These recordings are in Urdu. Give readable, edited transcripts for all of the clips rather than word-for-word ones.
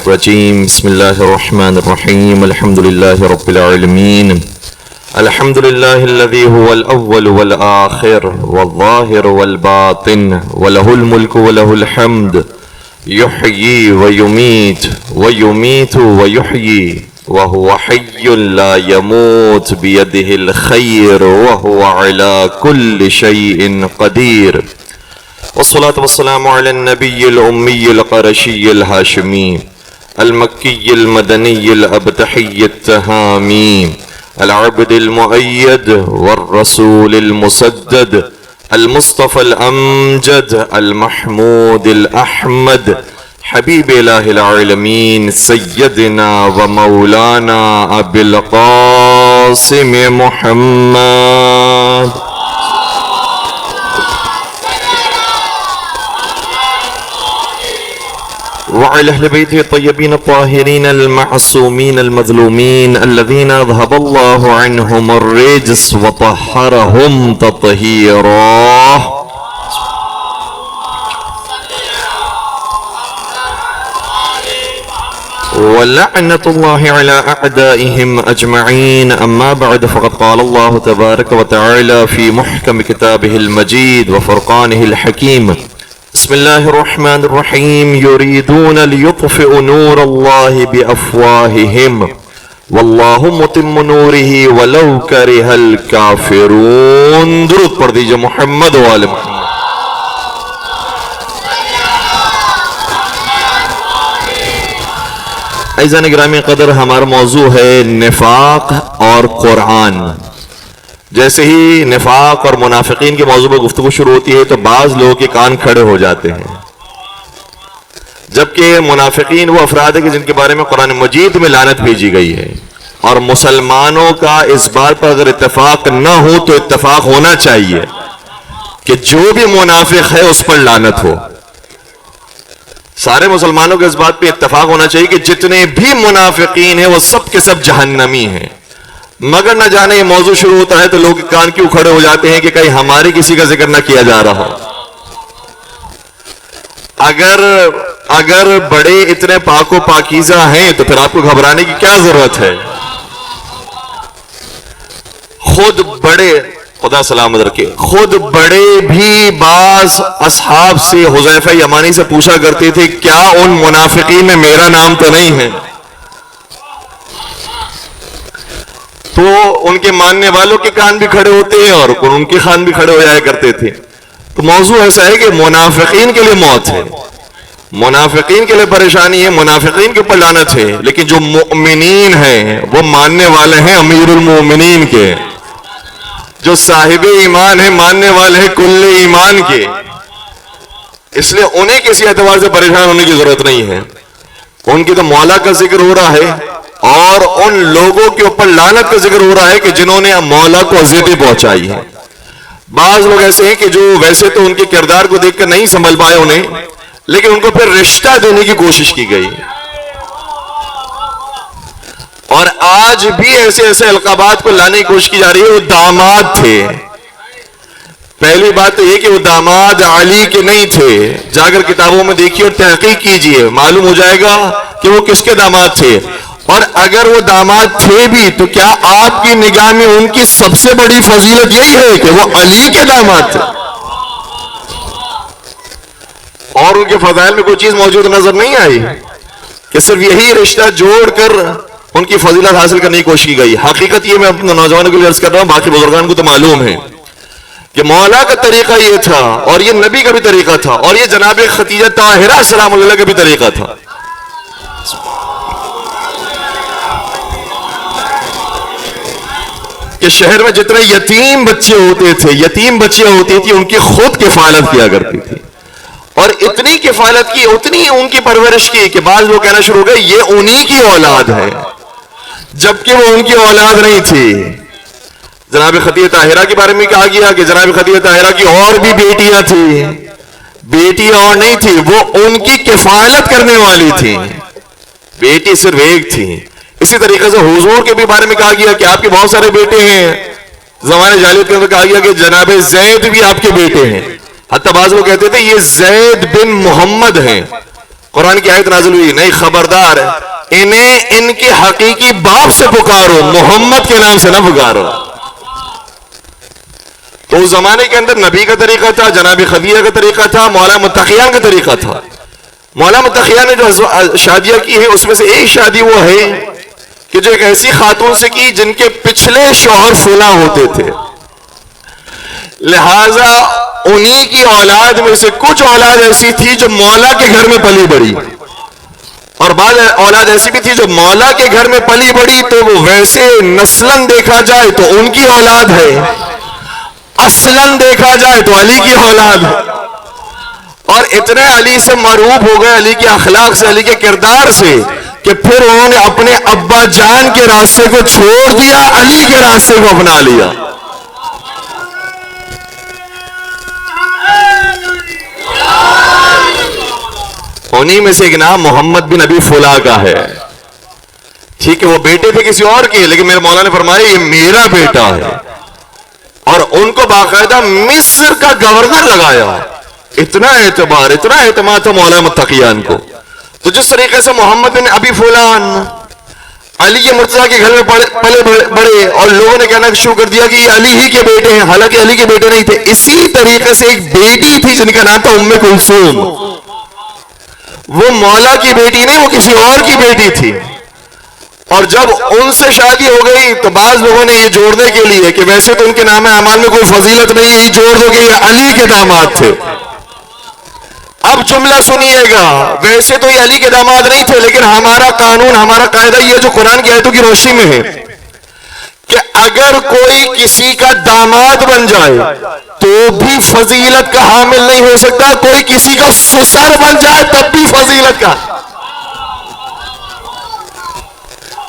الرجيم بسم الله الرحمن الرحيم الحمد لله رب العالمين الحمد لله الذي هو الأول والآخر والظاهر والباطن وله الملك وله الحمد يحيي ويميت ويميت ويحيي وهو حي لا يموت بيده الخير وهو على كل شيء قدير والصلاة والسلام على النبي الأمي القرشي الهاشمي المكي المدني الأبتحي التهامي العبد المؤيد والرسول المسدد المصطفى الأمجد المحمود الأحمد حبيب إله العالمين سيدنا ومولانا أبي القاسم محمد وعلى أهل بيته الطيبين الطاهرين المعصومين المظلومين الذين أذهب الله عنهم الرجس وطهرهم تطهيرا ولعنة الله على أعدائهم أجمعين أما بعد فقد قال الله تبارك وتعالى في محكم كتابه المجيد وفرقانه الحكيم بسم الله الرحمن الرحيم يريدون ليطفئوا نور الله بأفواههم والله متم نوره ولو كره الكافرون درود پڑھ دیجئے محمد و آل محمد. عزیزان گرامی قدر ہمارا موضوع ہے نفاق اور قرآن. جیسے ہی نفاق اور منافقین کے موضوع پر گفتگو شروع ہوتی ہے تو بعض لوگوں کے کان کھڑے ہو جاتے ہیں، جبکہ منافقین وہ افراد ہیں کہ جن کے بارے میں قرآن مجید میں لعنت بھیجی گئی ہے، اور مسلمانوں کا اس بات پر اگر اتفاق نہ ہو تو اتفاق ہونا چاہیے کہ جو بھی منافق ہے اس پر لعنت ہو. سارے مسلمانوں کے اس بات پہ اتفاق ہونا چاہیے کہ جتنے بھی منافقین ہیں وہ سب کے سب جہنمی ہیں. مگر نہ جانے یہ موضوع شروع ہوتا ہے تو لوگ کان کیوں کھڑے ہو جاتے ہیں کہ کہیں ہماری کسی کا ذکر نہ کیا جا رہا ہو. اگر بڑے اتنے پاک و پاکیزہ ہیں تو پھر آپ کو گھبرانے کی کیا ضرورت ہے؟ خود بڑے خدا سلامت رکھے خود بڑے بھی بعض اصحاب سے حذیفہ یمانی سے پوچھا کرتے تھے کیا ان منافقین میں میرا نام تو نہیں ہے؟ تو ان کے ماننے والوں کے کان بھی کھڑے ہوتے ہیں اور ان کے کان بھی کھڑے ہو جایا کرتے تھے. تو موضوع ایسا ہے کہ منافقین کے لیے موت ہے، منافقین کے لیے پریشانی ہے، منافقین کے اوپر لعنت ہے، لیکن جو مؤمنین ہیں وہ ماننے والے ہیں امیر المؤمنین کے، جو صاحب ایمان ہیں ماننے والے ہیں کل ایمان کے. اس لیے انہیں کسی اعتبار سے پریشان ہونے کی ضرورت نہیں ہے. ان کی تو مولا کا ذکر ہو رہا ہے اور ان لوگوں کے اوپر لعنت کا ذکر ہو رہا ہے کہ جنہوں نے مولا کو اذیتیں پہنچائی ہیں. بعض لوگ ایسے ہیں کہ جو ویسے تو ان کے کردار کو دیکھ کر نہیں سنبھل پائے انہیں، لیکن ان کو پھر رشتہ دینے کی کوشش کی گئی. اور آج بھی ایسے القابات کو لانے کی کوشش کی جا رہی ہے. وہ داماد تھے. پہلی بات تو یہ کہ وہ داماد علی کے نہیں تھے. جا کر کتابوں میں دیکھیے اور تحقیق کیجئے، معلوم ہو جائے گا کہ وہ کس کے داماد تھے. اور اگر وہ داماد تھے بھی تو کیا آپ کی نگاہ میں ان کی سب سے بڑی فضیلت یہی ہے کہ وہ علی کے داماد تھے اور ان کے فضائل میں کوئی چیز موجود نظر نہیں آئی کہ صرف یہی رشتہ جوڑ کر ان کی فضیلت حاصل کرنے کی کوشش کی گئی؟ حقیقت یہ میں اپنے نوجوانوں کے لیے عرض کر رہا ہوں، باقی بزرگان کو تو معلوم ہے کہ مولا کا طریقہ یہ تھا اور یہ نبی کا بھی طریقہ تھا اور یہ جناب خدیجہ طاہرہ سلام اللہ کا بھی طریقہ تھا. کہ شہر میں جتنے یتیم بچے ہوتے تھے، یتیم بچیاں ہوتی تھی، ان کی خود کفالت کیا کرتی تھی. اور اتنی کفالت کی، اتنی ان کی پرورش کی کہ بعض لوگ کہنا شروع ہو گئے یہ انہی کی اولاد ہے، جبکہ وہ ان کی اولاد نہیں تھی. جناب خدیجہ طاہرہ کے بارے میں کہا گیا کہ جناب خدیجہ طاہرہ کی اور بھی بیٹیاں تھیں، بیٹیاں اور نہیں تھی، وہ ان کی کفالت کرنے والی تھی، بیٹی صرف ایک تھی. اسی طریقے سے حضور کے بھی بارے میں کہا گیا کہ آپ کے بہت سارے بیٹے ہیں. زمانے جاہلیت کے اندر کہا گیا کہ جناب زید بھی آپ کے بیٹے ہیں. حتیٰ بعض لوگ کہتے تھے یہ زید بن محمد ہیں. قرآن کی آیت نازل ہوئی، نہیں خبردار انہیں ان کے حقیقی باپ سے پکارو، محمد کے نام سے نہ پکارو۔ تو اس زمانے کے اندر نبی کا طریقہ تھا، جناب خدیجہ کا طریقہ تھا، مولا متقیان کا طریقہ تھا۔ مولا متقیان نے جو شادیاں کی ہے اس میں سے ایک شادی وہ ہے کہ جو ایک ایسی خاتون سے کی جن کے پچھلے شوہر فلاں ہوتے تھے، لہذا انہی کی اولاد میں سے کچھ اولاد ایسی تھی جو مولا کے گھر میں پلی بڑی، اور بعض اولاد ایسی بھی تھی جو مولا کے گھر میں پلی بڑی، تو وہ ویسے نسلاً دیکھا جائے تو ان کی اولاد ہے، اصلاً دیکھا جائے تو علی کی اولاد ہے۔ اور اتنے علی سے معروف ہو گئے، علی کے اخلاق سے، علی کے کردار سے، کہ پھر انہوں نے اپنے ابا جان کے راستے کو چھوڑ دیا، علی کے راستے کو اپنا لیا۔ انہی میں سے ایک نام محمد بن ابی فلاں کا ہے۔ ٹھیک ہے، وہ بیٹے تھے کسی اور کے، لیکن میرے مولا نے فرمایا یہ میرا بیٹا ہے، اور ان کو باقاعدہ مصر کا گورنر لگایا۔ اتنا اعتبار، اتنا اعتماد تھا مولا متقیان کو۔ تو جس طریقے سے محمد بن ابی فلان علی مرتضیٰ کے گھر میں پلے بڑے، اور لوگوں نے کہنا شروع کر دیا کہ یہ علی ہی کے بیٹے ہیں، حالانکہ علی کے بیٹے نہیں تھے۔ اسی طریقے سے ایک بیٹی تھی جن کا نام تھا ام کلثوم، وہ مولا کی بیٹی نہیں، وہ کسی اور کی بیٹی تھی۔ اور جب ان سے شادی ہو گئی تو بعض لوگوں نے یہ جوڑنے کے لیے کہ ویسے تو ان کے نام اعمال میں کوئی فضیلت نہیں ہے، یہ جوڑ دو کہ یہ علی کے داماد تھے۔ اب جملہ سنیے گا، ویسے تو یہ علی کے داماد نہیں تھے، لیکن ہمارا قانون، ہمارا قاعدہ یہ جو قرآن کی آیتوں کی روشنی میں ہے کہ اگر کوئی کسی کا داماد بن جائے تو بھی فضیلت کا حامل نہیں ہو سکتا، کوئی کسی کا سسر بن جائے تب بھی فضیلت کا۔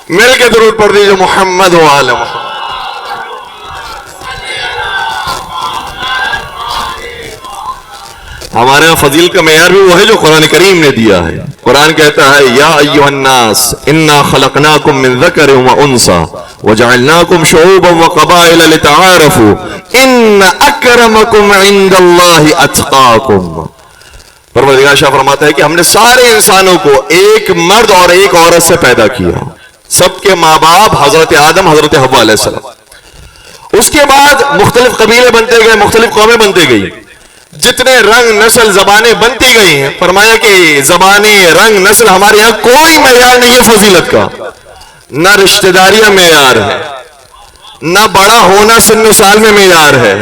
مل کے درود پڑھ دیجئے محمد و آل محمد۔ ہمارے یہاں فضیل کا معیار بھی وہ ہے جو قرآن کریم نے دیا ہے۔ قرآن کہتا ہے یا ایھا الناس انا خلقناکم من ذکر و انثی وجعلناکم شعوبا وقبائل لتعارفوا ان اکرمکم عند اللہ اتقاکم۔ پروردگار شاہ فرماتا ہے کہ ہم نے سارے انسانوں کو ایک مرد اور ایک عورت سے پیدا کیا، سب کے ماں باپ حضرت آدم، حضرت حوا علیہ السلام۔ اس کے بعد مختلف قبیلے بنتے گئے، مختلف قومیں بنتے گئی، جتنے رنگ نسل زبانیں بنتی گئی ہیں۔ فرمایا کہ زبانیں، رنگ نسل، ہمارے یہاں کوئی معیار نہیں ہے فضیلت کا، نہ رشتہ داریاں معیار ہے، نہ بڑا ہونا سن و سال میں معیار ہے،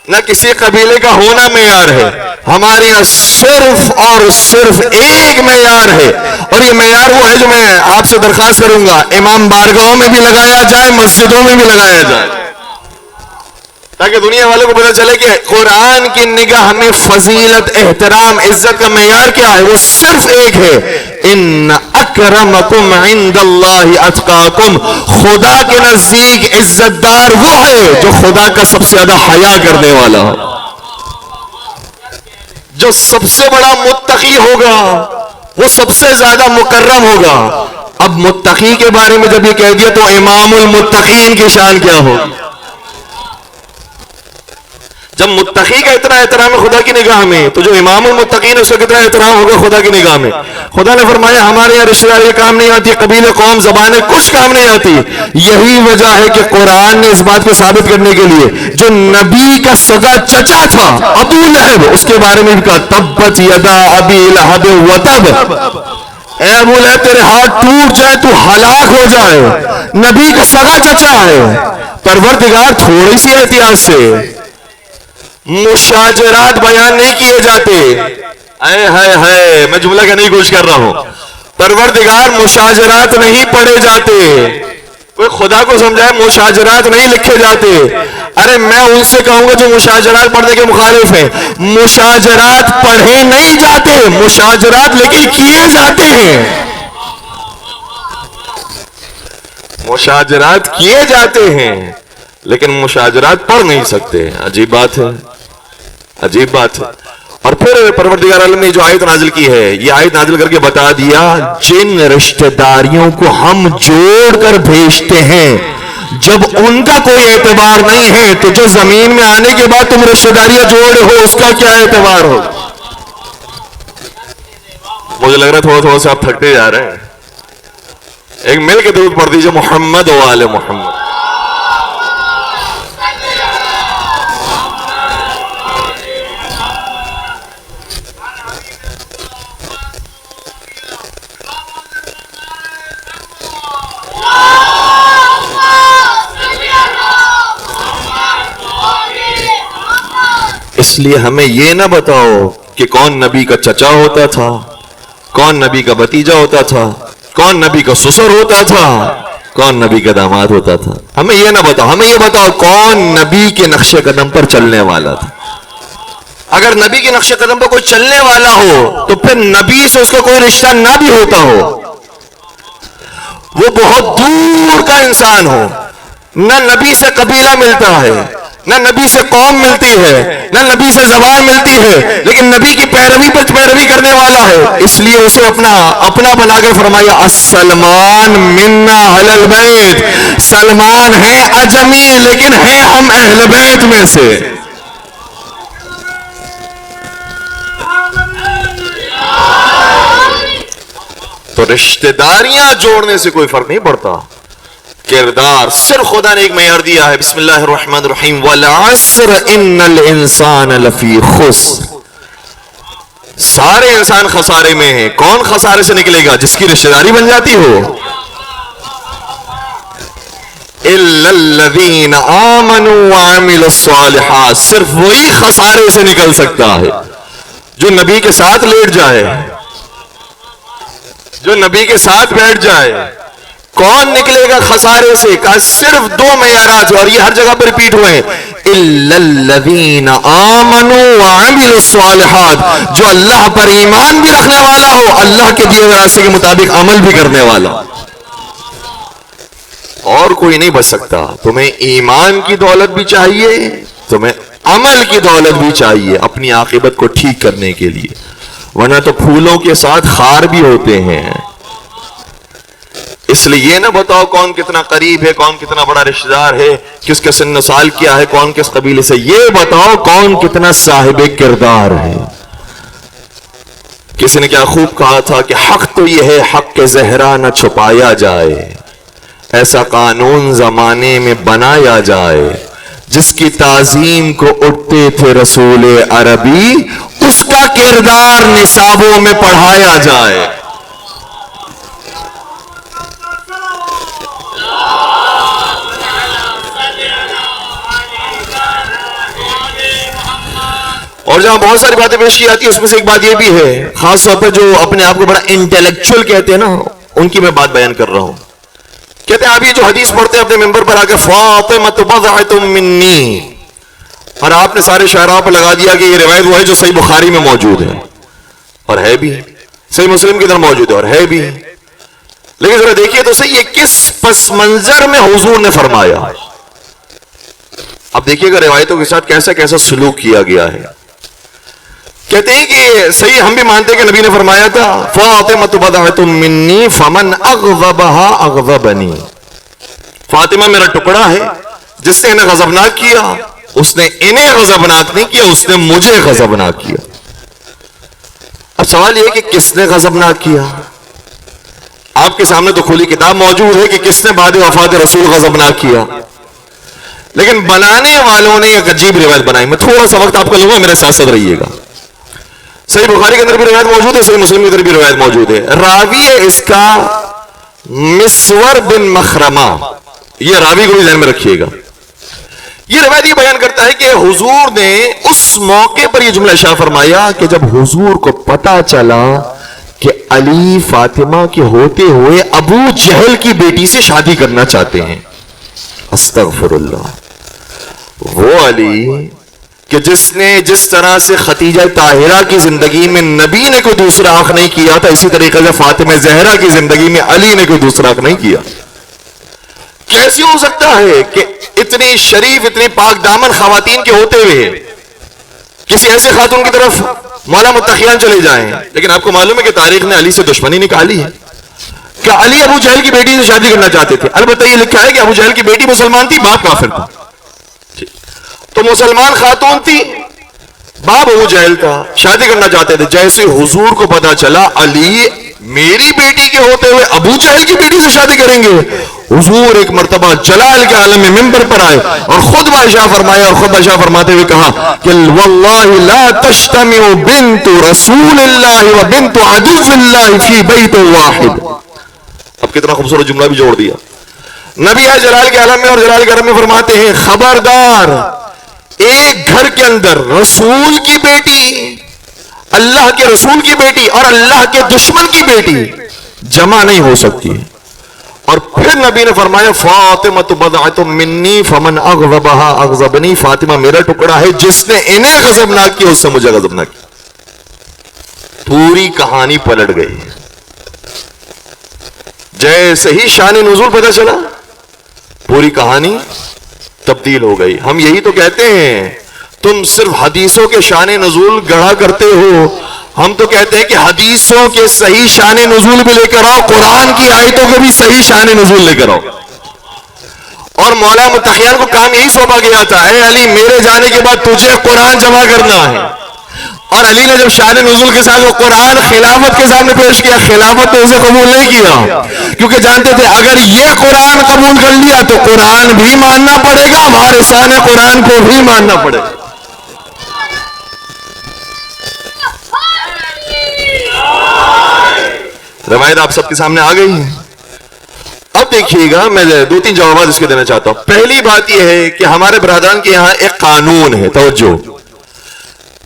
نہ کسی قبیلے کا ہونا معیار ہے۔ ہمارے یہاں صرف اور صرف ایک معیار ہے، اور یہ معیار وہ ہے جو میں آپ سے درخواست کروں گا امام بارگاہوں میں بھی لگایا جائے، مسجدوں میں بھی لگایا جائے، تاکہ دنیا والوں کو پتہ چلے کہ قرآن کی نگاہ میں فضیلت، احترام، عزت کا معیار کیا ہے۔ وہ صرف ایک ہے، ان اکرمکم عند اللہ اتقاکم۔ خدا کے نزدیک عزت دار وہ ہے جو خدا کا سب سے زیادہ حیا کرنے والا ہو، جو سب سے بڑا متقی ہوگا وہ سب سے زیادہ مکرم ہوگا۔ اب متقی کے بارے میں جب یہ کہہ دیا تو امام المتقین کی شان کیا ہوگی؟ جب متقی کا اتنا احترام ہے خدا کی نگاہ میں، تو جو امام المتقین ہے اس کا کتنا احترام ہوگا خدا کی نگاہ میں۔ خدا نے فرمایا ہمارے یہاں رشتہ داری کام نہیں آتی، قبیلے، قوم، زبانیں کچھ کام نہیں آتی۔ یہی وجہ ہے کہ قرآن نے اس بات کو ثابت کرنے کے لیے جو نبی کا سگا چچا تھا ابو لہب، اس کے بارے میں بھی کہا تبت یدا ابی لہب وتب، اے ابو لہب تیرے ہاتھ ٹوٹ جائے، تو ہلاک ہو جائے۔ نبی کا سگا چچا ہے۔ پروردگار تھوڑی سی احتیاط سے مشاجرات بیان نہیں کیے جاتے۔ اے ہائے ہائے، میں جملہ کہنے کی کوشش کر رہا ہوں، پروردگار مشاجرات نہیں پڑھے جاتے۔ کوئی خدا کو سمجھائے، مشاجرات نہیں لکھے جاتے۔ ارے میں ان سے کہوں گا جو مشاجرات پڑھنے کے مخالف ہیں، مشاجرات پڑھے نہیں جاتے، مشاجرات لیکن کیے جاتے ہیں۔ مشاجرات کیے جاتے ہیں لیکن مشاجرات پڑھ نہیں سکتے۔ عجیب بات ہے، عجیب بات ہے۔ اور پھر پروردگار عالم نے جو آیت نازل کی ہے، یہ آیت نازل کر کے بتا دیا جن رشتہ داریوں کو ہم جوڑ کر بھیجتے ہیں جب ان کا کوئی اعتبار نہیں ہے، تو جو زمین میں آنے کے بعد تم رشتہ داریاں جوڑے ہو اس کا کیا اعتبار ہو؟ مجھے لگ رہا ہے تھوڑا تھوڑا سے آپ تھکتے جا رہے ہیں. ایک مل کے درود پڑھ دیجئے محمد و آل محمد. اس لیے ہمیں یہ نہ بتاؤ کہ کون نبی کا چچا ہوتا تھا, کون نبی کا بھتیجا ہوتا تھا, کون نبی کا سسر ہوتا تھا, کون نبی کا داماد ہوتا تھا. ہمیں یہ نہ بتاؤ, ہمیں یہ بتاؤ کون نبی کے نقش قدم پر چلنے والا تھا. اگر نبی کے نقش قدم پر کوئی چلنے والا ہو تو پھر نبی سے اس کا کوئی رشتہ نہ بھی ہوتا ہو, وہ بہت دور کا انسان ہو, نہ نبی سے قبیلہ ملتا ہے, نہ نبی سے قوم ملتی ہے, نہ نبی سے زبان ملتی ہے, لیکن نبی کی پیروی پر پیروی کرنے والا ہے. اس لیے اسے اپنا بنا کر فرمایا السلمان منا اہل البیت. سلمان ہے عجمی لیکن ہے ہم اہل بیت میں سے. تو رشتہ داریاں جوڑنے سے کوئی فرق نہیں پڑتا, کردار صرف خدا نے ایک معیار دیا ہے. بسم اللہ الرحمن الرحیم والعصر ان الانسان لفی خسر. سارے انسان خسارے میں ہیں. کون خسارے سے نکلے گا؟ جس کی رشتہ داری بن جاتی ہو. الا الذین آمنوا وعملوا الصالحات. صرف وہی خسارے سے نکل سکتا ہے جو نبی کے ساتھ لیٹ جائے, جو نبی کے ساتھ بیٹھ جائے. کون نکلے گا خسارے سے؟ کہا صرف دو معیارات, اور یہ ہر جگہ پر ریپیٹ ہوئے ہیں. الا الذین آمنوا وعملوا الصالحات. جو اللہ پر ایمان بھی رکھنے والا ہو, اللہ کے دیے ہوئے راستے کے مطابق عمل بھی کرنے والا. اور کوئی نہیں بچ سکتا. تمہیں ایمان کی دولت بھی چاہیے, تمہیں عمل کی دولت بھی چاہیے اپنی عاقبت کو ٹھیک کرنے کے لیے, ورنہ تو پھولوں کے ساتھ خار بھی ہوتے ہیں. اس لیے یہ نہ بتاؤ کون کتنا قریب ہے, کون کتنا بڑا رشتہ دار ہے, کس کے سن و سال کیا ہے, کون کس قبیلے سے. یہ بتاؤ کون کتنا صاحب کردار ہے. کسی نے کیا خوب کہا تھا کہ حق تو یہ ہے حق کے زہرا نہ چھپایا جائے, ایسا قانون زمانے میں بنایا جائے. جس کی تعظیم کو اٹھتے تھے رسول عربی, اس کا کردار نصابوں میں پڑھایا جائے. اور جہاں بہت ساری باتیں پیش کی جاتی ہیں اس میں سے ایک بات یہ بھی ہے, خاص طور پر جو اپنے آپ کو بڑا انٹلیکچوئل کہتے ہیں نا, ان کی میں بات بیان کر رہا ہوں. کہتے ہیں آپ یہ جو حدیث پڑھتے ہیں اپنے ممبر پر آ کے فاطمہ بضعۃ منی, اور آپ نے سارے شاعراں پر لگا دیا کہ یہ روایت وہ ہے جو صحیح بخاری میں موجود ہے, اور ہے بھی, صحیح مسلم کے اندر موجود ہے اور ہے بھی. لیکن ذرا دیکھیے تو صحیح یہ کس پس منظر میں حضور نے فرمایا. اب دیکھیے گا روایتوں کے ساتھ کیسا کیسا سلوک کیا گیا ہے. کہتے ہیں کہ صحیح ہم بھی مانتے ہیں کہ نبی نے فرمایا تھا فاطمہ بضعۃ منی فمن اغضبها اغضبنی. فاطمہ میرا ٹکڑا ہے, جس نے انہیں غضبناک کیا اس نے انہیں غضبناک نہیں کیا, اس نے مجھے غضبناک کیا. اب سوال یہ کہ کس نے غضبناک کیا؟ آپ کے سامنے تو کھلی کتاب موجود ہے کہ کس نے بعد وفات رسول غضبناک کیا, لیکن بنانے والوں نے ایک عجیب روایت بنائی. میں تھوڑا سا وقت آپ کا لوں گا, میرے ساتھ ساتھ رہیے گا. صحیح بخاری کے اندر بھی روایت موجود ہے, صحیح مسلم کے اندر بھی روایت موجود ہے. راوی ہے اس کا مسور بن مخرمہ, یہ راوی کو بھی ذہن میں رکھیے گا. یہ روایت یہ بیان کرتا ہے کہ حضور نے اس موقع پر یہ جملہ ارشاد فرمایا کہ جب حضور کو پتا چلا کہ علی فاطمہ کے ہوتے ہوئے ابو جہل کی بیٹی سے شادی کرنا چاہتے ہیں. استغفر اللہ. وہ علی کہ جس طرح سے خدیجہ طاہرہ کی زندگی میں نبی نے کوئی دوسرا حق نہیں کیا تھا, اسی طریقے سے فاطمہ زہرا کی زندگی میں علی نے کوئی دوسرا حق نہیں کیا. کیسے ہو سکتا ہے کہ اتنی شریف اتنی پاک دامن خواتین کے ہوتے ہوئے کسی ایسے خاتون کی طرف مولا متقیان چلے جائیں؟ لیکن آپ کو معلوم ہے کہ تاریخ نے علی سے دشمنی نکالی ہے کہ علی ابو جہل کی بیٹی سے شادی کرنا چاہتے تھے. البتہ یہ لکھا ہے کہ ابو جہل کی بیٹی مسلمان تھی, باپ کافر تھا. تو مسلمان خاتون تھی, باپ ابو جہل تھا، شادی کرنا چاہتے تھے. جیسے حضور کو پتا چلا علی میری بیٹی کے ہوتے ہوئے ابو جہل کی بیٹی سے شادی کریں گے، حضور ایک مرتبہ جلال کے عالم میں منبر پر آئے اور خطبہ ارشاد فرمایا، اور خطبہ ارشاد فرماتے ہوئے کہا کہ واللہ لا تجتمع بنت رسول اللہ و بنت عدو اللہ فی بیت واحد. اب کتنا خوبصورت جملہ بھی جوڑ دیا. نبی ہے جلال کے عالم میں اور جلال کے عالم میں فرماتے ہیں خبردار ایک گھر کے اندر رسول کی بیٹی، اللہ کے رسول کی بیٹی اور اللہ کے دشمن کی بیٹی جمع نہیں ہو سکتی. اور پھر نبی نے فرمایا فاطمہ بضعۃ منی فمن اغضبها اغضبنی، فاطمہ میرا ٹکڑا ہے، جس نے انہیں غضبناک کیا اس سے مجھے غضبناک کیا. پوری کہانی پلٹ گئی. جیسے ہی شان نزول پتہ چلا پوری کہانی تبدیل ہو گئی. ہم یہی تو کہتے ہیں تم صرف حدیثوں کے شان نزول گڑھا کرتے ہو، ہم تو کہتے ہیں کہ حدیثوں کے صحیح شان نزول بھی لے کر آؤ، قرآن کی آیتوں کے بھی صحیح شان نزول لے کر آؤ. اور مولا متقیان کو کام یہی سونپا گیا تھا، اے علی میرے جانے کے بعد تجھے قرآن جمع کرنا ہے. اور علی نے جب شان نزول کے ساتھ وہ قرآن خلافت کے سامنے پیش کیا، خلافت نے اسے قبول نہیں کیا، کیونکہ جانتے تھے اگر یہ قرآن قبول کر لیا تو قرآن بھی ماننا پڑے گا، وارثان قرآن کو بھی ماننا پڑے گا. روایت آپ سب کے سامنے آ گئی ہے. اب دیکھیے گا میں دو تین جوابات اس کے دینا چاہتا ہوں. پہلی بات یہ ہے کہ ہمارے برادران کے یہاں ایک قانون ہے، توجہ،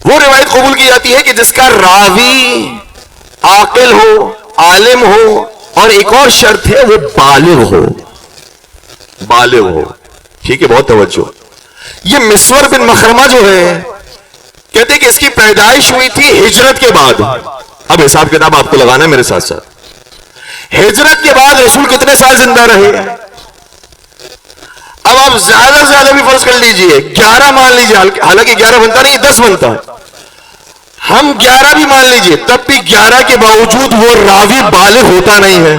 وہ روایت قبول کی جاتی ہے کہ جس کا راوی عاقل ہو، عالم ہو، اور ایک اور شرط ہے وہ بالغ ہو. بالغ ہو، ٹھیک ہے، بہت توجہ. یہ مسور بن مخرمہ جو ہے کہتے ہیں کہ اس کی پیدائش ہوئی تھی ہجرت کے بعد. اب حساب کتاب آپ کو لگانا ہے میرے ساتھ ساتھ. ہجرت کے بعد رسول کتنے سال زندہ رہے؟ اب آپ زیادہ سے زیادہ بھی فرض کر لیجئے 11 مان لیجئے، حالانکہ 11 بنتا نہیں 10 بنتا ہے، ہم 11 بھی مان لیجئے، تب بھی 11 کے باوجود وہ راوی بالغ ہوتا نہیں ہے.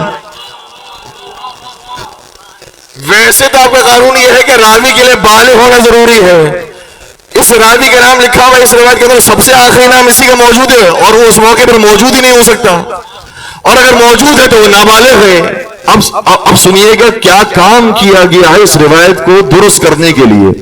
ویسے تو آپ کا قانون یہ ہے کہ راوی کے لیے بالغ ہونا ضروری ہے. اس راوی کا نام لکھا ہوا اس روایت کے اندر سب سے آخری نام اسی کا موجود ہے، اور وہ اس موقع پر موجود ہی نہیں ہو سکتا، اور اگر موجود ہے تو وہ نابالغ ہے. اب سنیے گا کیا کام کیا گیا ہے اس روایت کو درست کرنے کے لیے.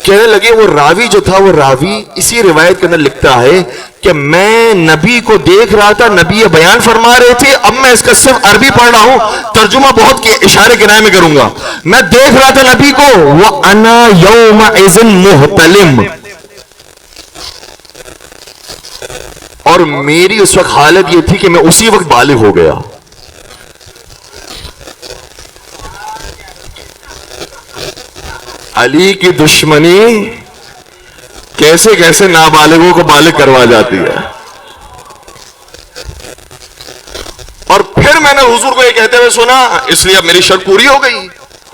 کہنے لگے وہ راوی جو تھا، وہ راوی اسی روایت کے اندر لکھتا ہے کہ میں نبی کو دیکھ رہا تھا، نبی یہ بیان فرما رہے تھے، اب میں اس کا صرف عربی پڑھ رہا ہوں، ترجمہ بہت کے اشارے کنائے میں کروں گا. میں دیکھ رہا تھا نبی کو، وَأَنَا يَوْمَئِذٍ مُحْتَلِمٌ، اور میری اس وقت حالت یہ تھی کہ میں اسی وقت بالغ ہو گیا. علی کی دشمنی کیسے کیسے نابالغوں کو بالغ کروا جاتی ہے. اور پھر میں نے حضور کو یہ کہتے ہوئے سنا، اس لیے اب میری شرط پوری ہو گئی،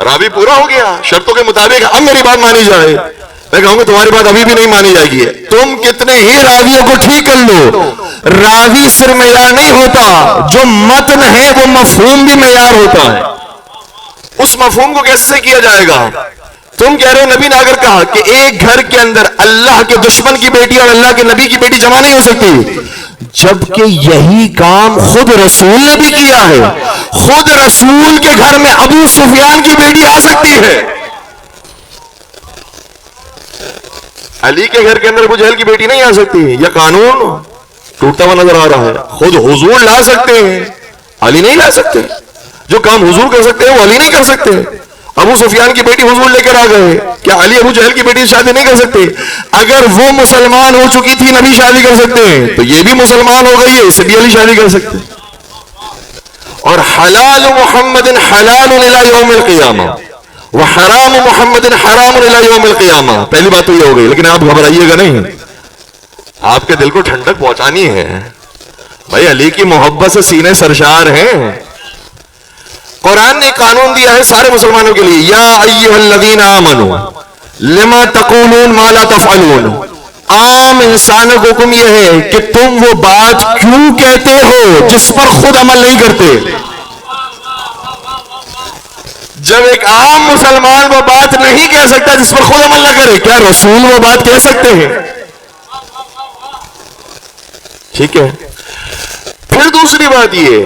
راوی پورا ہو گیا، شرطوں کے مطابق اب میری بات مانی جائے. میں کہوں گا تمہاری بات ابھی بھی نہیں مانی جائے گی. تم کتنے ہی راویوں کو ٹھیک کر لو، راوی صرف معیار نہیں ہوتا، جو متن ہے وہ مفہوم بھی معیار ہوتا ہے. اس مفہوم کو کیسے کیا جائے گا؟ تم کہہ رہے ہو نبی نے اگر کہا کہ ایک گھر کے اندر اللہ کے دشمن کی بیٹی اور اللہ کے نبی کی بیٹی جمع نہیں ہو سکتی، جبکہ یہی کام خود رسول نے بھی کیا ہے. خود رسول کے گھر میں ابو سفیان کی بیٹی آ سکتی ہے، علی کے گھر کے اندر ابو جہل کی بیٹی نہیں آ سکتی. یہ قانون ٹوٹتا ہوا نظر آ رہا ہے. خود حضور لا سکتے ہیں، علی نہیں لا سکتے. جو کام حضور کر سکتے ہیں وہ علی نہیں کر سکتے. ابو سفیان کی بیٹی حضور لے کر آ گئے، کیا علی ابو جہل کی بیٹی سے شادی نہیں کر سکتے؟ اگر وہ مسلمان ہو چکی تھی نبی شادی کر سکتے ہیں، تو یہ بھی مسلمان ہو گئی ہے، اسے بھی علی شادی کر سکتے. اور حلال محمد حلال الی یوم القیامہ وحرام محمد حرام الی یوم القیامہ. پہلی بات تو یہ ہو گئی، لیکن آپ گھبرائیے گا نہیں، آپ کے دل کو ٹھنڈک پہنچانی ہے. بھائی علی کی محبت سے سینے سرشار ہیں. قرآن نے قانون دیا ہے سارے مسلمانوں کے لیے، یا ایھا الذین آمنوا لما تقولون ما لا تفعلون. عام انسانوں کو حکم یہ ہے کہ تم وہ بات کیوں کہتے ہو جس پر خود عمل نہیں کرتے. جب ایک عام مسلمان وہ بات نہیں کہہ سکتا جس پر خود عمل نہ کرے، کیا رسول وہ بات کہہ سکتے ہیں؟ ٹھیک ہے. پھر دوسری بات یہ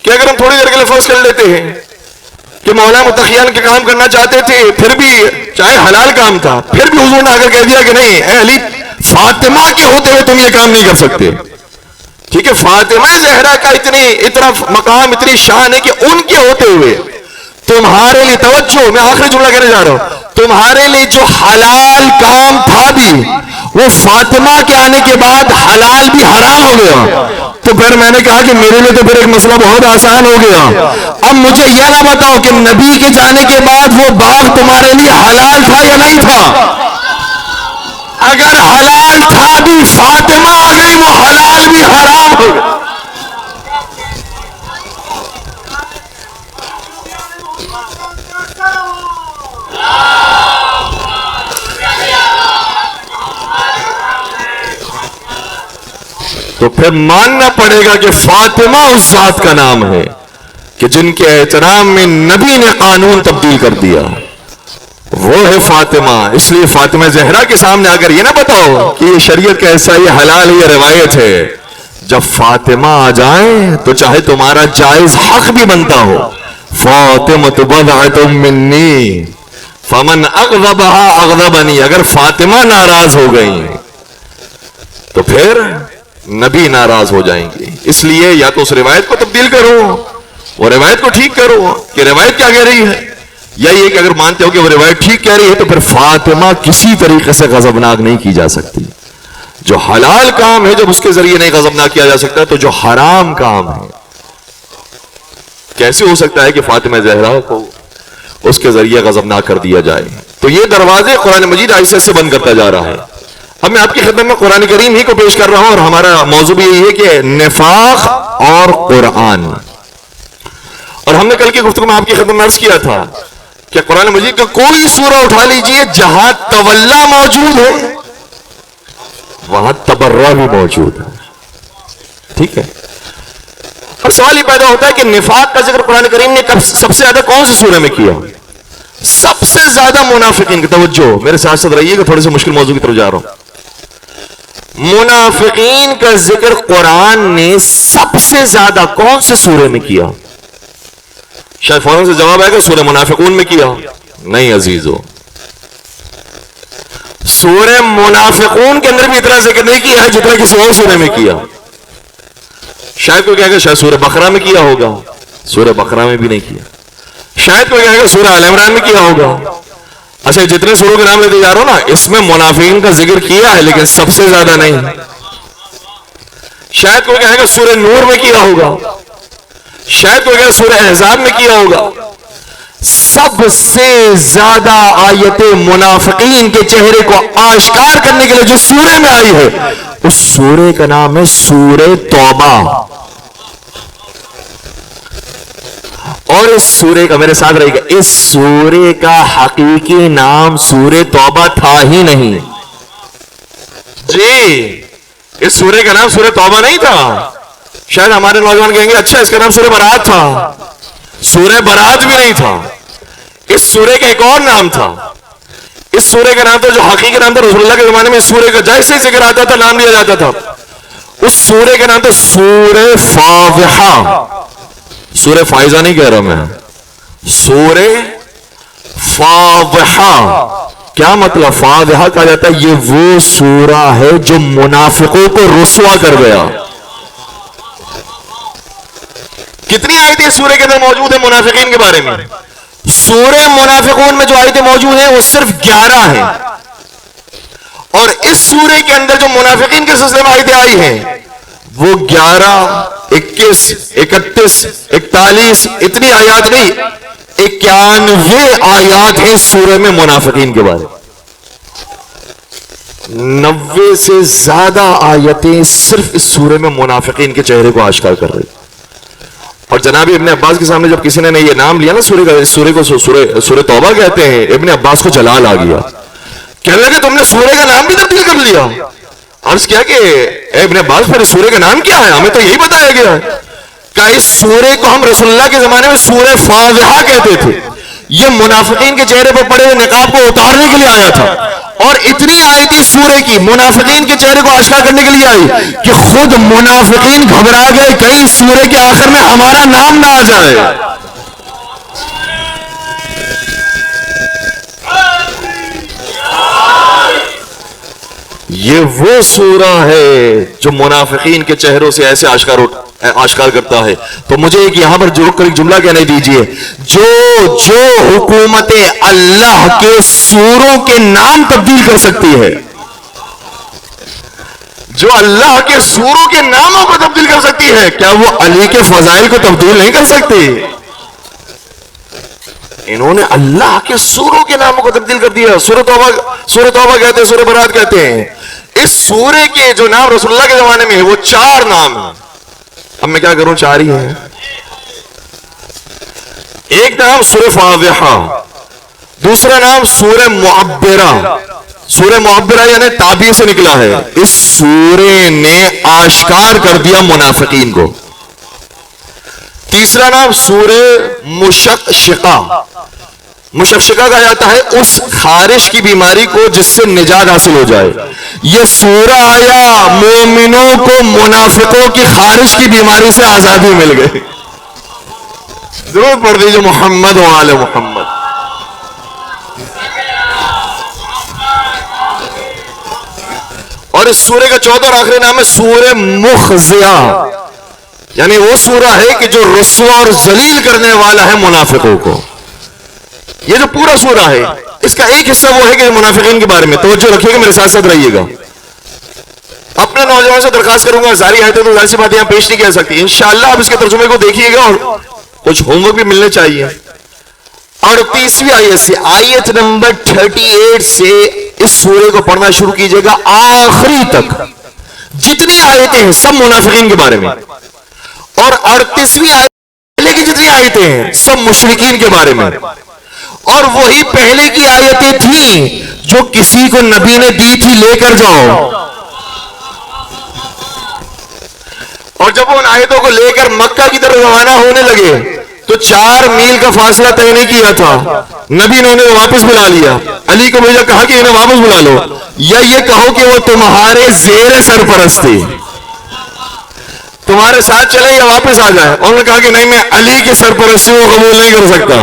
کہ اگر ہم تھوڑی دیر کے لیے فرض کر لیتے ہیں کہ مولا متقیان کے کام کرنا چاہتے تھے، پھر بھی چاہے حلال کام تھا، پھر بھی حضور نے آ کر کہہ دیا کہ نہیں، اے علی، فاطمہ کے ہوتے ہوئے تم یہ کام نہیں کر سکتے. ٹھیک ہے، فاطمہ زہرا کا اتنا مقام، اتنی شان ہے کہ ان کے ہوتے ہوئے تمہارے لیے، توجہ، میں آخری جملہ کہنے جا رہا ہوں، تمہارے لیے جو حلال کام تھا بھی، وہ فاطمہ کے آنے کے بعد حلال بھی حرام ہو گیا. تو پھر میں نے کہا کہ میرے لیے تو پھر ایک مسئلہ بہت آسان ہو گیا. اب مجھے یہ نہ بتاؤ کہ نبی کے جانے کے بعد وہ باغ تمہارے لیے حلال تھا یا نہیں تھا. اگر حلال تھا بھی، فاطمہ آ گئی، وہ حلال بھی حرام ہو گیا. تو پھر ماننا پڑے گا کہ فاطمہ اس ذات کا نام ہے کہ جن کے احترام میں نبی نے قانون تبدیل کر دیا، وہ ہے فاطمہ. اس لیے فاطمہ زہرا کے سامنے اگر یہ نہ بتاؤ کہ یہ شریعت کا ایسا، یہ حلال ہے، یہ روایت ہے، جب فاطمہ آ جائیں تو چاہے تمہارا جائز حق بھی بنتا ہو، فاطمہ بضعۃ منی فمن اغضبها اغضبنی، اگر فاطمہ ناراض ہو گئی تو پھر نبی ناراض ہو جائیں گے. اس لیے یا تو اس روایت کو تبدیل کرو، وہ روایت کو ٹھیک کرو کہ روایت کیا کہہ رہی ہے، یا یہ کہ اگر مانتے ہو کہ وہ روایت ٹھیک کہہ رہی ہے تو پھر فاطمہ کسی طریقے سے غضبناک نہیں کی جا سکتی. جو حلال کام ہے جب اس کے ذریعے نہیں غضبناک کیا جا سکتا، تو جو حرام کام ہے کیسے ہو سکتا ہے کہ فاطمہ زہرا کو اس کے ذریعے غضبناک کر دیا جائے. تو یہ دروازے قرآن مجید آہستہ سے بند کرتا جا رہا ہے. اب میں آپ کی خدمت میں قرآن کریم ہی کو پیش کر رہا ہوں، اور ہمارا موضوع بھی یہی ہے کہ نفاق اور قرآن. اور ہم نے کل کی گفتگو میں آپ کی خدمت میں عرض کیا تھا کہ قرآن مجید کا کوئی سورہ اٹھا لیجئے جہاں تولا موجود ہے وہاں تبرہ بھی موجود ہے. ٹھیک ہے، اور سوال یہ پیدا ہوتا ہے کہ نفاق کا ذکر قرآن کریم نے سب سے زیادہ کون سے سورہ میں کیا؟ سب سے زیادہ منافقین کی. توجہ، میرے ساتھ ساتھ رہیے کہ تھوڑے سے مشکل موضوع کی طرف جا رہا ہوں. منافقین کا ذکر قرآن نے سب سے زیادہ کون سے سورے میں کیا؟ شاید فوراً سے جواب آئے گا سورہ منافقون میں کیا. نہیں عزیزو، سورہ منافقون کے اندر بھی اتنا ذکر نہیں کیا ہے جتنا کسی اور سورے میں کیا. شاید کوئی کہے گا شاید سورہ بقرہ میں کیا ہوگا، سورہ بقرہ میں بھی نہیں کیا. شاید کوئی کہے گا سورہ آل عمران میں کیا ہوگا. اچھا، جتنے سوروں کے نام لیتے جا رہا ہوں نا، اس میں منافقین کا ذکر کیا ہے لیکن سب سے زیادہ نہیں. شاید کوئی کہے گا سورہ نور میں کیا ہوگا، شاید کوئی کہے گا سورہ احزاب میں کیا ہوگا. سب سے زیادہ آیتیں منافقین کے چہرے کو آشکار کرنے کے لیے جو سورے میں آئی ہے، اس سورے کا نام ہے سورہ توبہ. اور اس سورے کا، میرے ساتھ رہے گا، اس سورے کا حقیقی نام سورہ توبہ تھا ہی نہیں. جی، اس سورے کا نام سورہ توبہ نہیں تھا. شاید ہمارے نوجوان کہیں گے اچھا اس کا نام سورہ برات تھا. سورہ برات بھی نہیں تھا. اس سورے کا ایک اور نام تھا. اس سورے کا نام تھا، جو حقیقی نام تھا، رسول اللہ کے زمانے میں اس سورے کا جیسے ذکر آتا تھا نام لیا جاتا تھا. اس سورے کا نام تھا سورہ فاضحہ. سورہ فائزہ نہیں کہہ رہا میں، سورہ فاضحہ. کیا مطلب؟ فاضحہ کہا جاتا ہے یہ وہ سورہ ہے جو منافقوں کو رسوا کر گیا. کتنی آیتیں اس سورے کے اندر موجود ہیں منافقین کے بارے میں؟ سورہ منافقون میں جو آیتیں موجود ہیں وہ صرف 11 ہیں. اور اس سورے کے اندر جو منافقین کے سلسلے میں آیتیں آئی ہیں وہ 11 21 31 41 اتنی آیات نہیں، 91 آیات ہیں سورہ میں منافقین کے بارے. 90 سے زیادہ آیتیں صرف اس سورے میں منافقین کے چہرے کو آشکار کر رہی. اور جناب ابن عباس کے سامنے جب کسی نے یہ نام لیا نا سورے کا، اس سورے کو سورہ توبہ کہتے ہیں، ابن عباس کو جلال آ گیا. کہنے لگے تم نے سورے کا نام بھی تبدیل کر لیا. عرض کیا کہ اے ابن عباس پھر سورے کا نام کیا ہے؟ ہمیں تو یہی بتایا گیا ہے کہ اس سورے کو ہم رسول اللہ کے زمانے میں سورہ فاضحہ کہتے تھے. یہ منافقین کے چہرے پر پڑے ہوئے نقاب کو اتارنے کے لیے آیا تھا. اور اتنی آیتیں سورہ کی منافقین کے چہرے کو آشکار کرنے کے لیے آئی کہ خود منافقین گھبرا گئے کہیں سورہ کے آخر میں ہمارا نام نہ آ جائے. یہ وہ سورہ ہے جو منافقین کے چہروں سے ایسے آشکار کرتا ہے. تو مجھے ایک یہاں پر رک کر ایک جملہ کہنے دیجئے. جو حکومتیں اللہ کے سوروں کے نام تبدیل کر سکتی ہے, جو اللہ کے سوروں کے ناموں کو تبدیل کر سکتی ہے, کیا وہ علی کے فضائل کو تبدیل نہیں کر سکتی؟ انہوں نے اللہ کے سوروں کے ناموں کو تبدیل کر دیا. سورہ توبہ کہتے ہیں, سورہ برات کہتے ہیں. اس سورے کے جو نام رسول اللہ کے زمانے میں ہے وہ 4 نام ہیں. اب میں کیا کروں, 4 ہی ہیں. ایک نام سورہ فاضحہ, دوسرا نام سورہ معبرہ. سورہ معبرہ یعنی تعبیر سے نکلا ہے. اس سورے نے آشکار کر دیا منافقین کو. تیسرا نام سورہ مشقشقہ. مشقشقہ کہا جاتا ہے اس خارش کی بیماری کو جس سے نجات حاصل ہو جائے. یہ سورہ آیا مومنوں کو منافقوں کی خارش کی بیماری سے آزادی مل گئی. ضرور پڑھ دیجئے محمد و آل محمد. اور اس سورہ کا چوتھا اور آخری نام ہے سورہ مخزیہ, یعنی وہ سورہ ہے کہ جو رسوا اور ذلیل کرنے والا ہے منافقوں کو. یہ جو پورا سورہ ہے اس کا ایک حصہ وہ ہے کہ منافقین کے بارے میں. توجہ رکھیے گا, میرے ساتھ ساتھ رہیے گا. اپنے نوجوان سے درخواست کروں گا, ساری آیتیں تو ظاہر سی بات یہاں پیش نہیں کر سکتی. انشاءاللہ آپ اس کے ترجمے کو دیکھیے گا اور کچھ ہوم ورک بھی ملنے چاہیے. اور 30ویں آیت سے آیت نمبر 38 سے اس سورے کو پڑھنا شروع کیجئے گا آخری تک. جتنی آیتیں ہیں سب منافقین کے بارے میں, اور 38ویں آیت پہلے کی جتنی آیتیں ہیں سب مشرکین کے بارے میں. اور وہی پہلے کی آیتیں تھیں جو کسی کو نبی نے دی تھی لے کر جاؤ. اور جب وہ ان آیتوں کو لے کر مکہ کی طرف روانہ ہونے لگے تو 4 میل کا فاصلہ طے نہیں کیا تھا. نبی نے انہیں واپس بلا لیا. علی کو بھیجا, کہا کہ انہیں واپس بلا لو, یا یہ کہو کہ وہ تمہارے زیر سرپرست تھی, تمہارے ساتھ چلے یا واپس آ جائے. انہوں نے کہا کہ نہیں, میں علی کی سرپرستی کو قبول نہیں کر سکتا.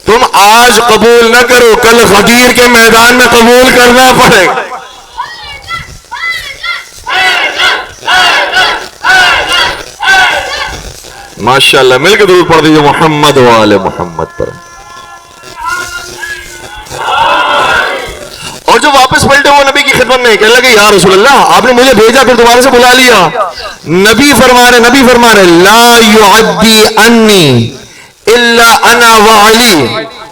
تم آج قبول نہ کرو, کل غدیر کے میدان میں قبول کرنا پڑے گا. ماشاءاللہ, مل کے درود پڑھ دیجئے محمد و آل محمد پر. اور جو واپس پلٹے وہ نبی کی خدمت میں کہنے لگے, یا رسول اللہ آپ نے مجھے بھیجا پھر دوبارہ سے بلا لیا. نبی فرما رہے لا یعدی انی الا انا وعلی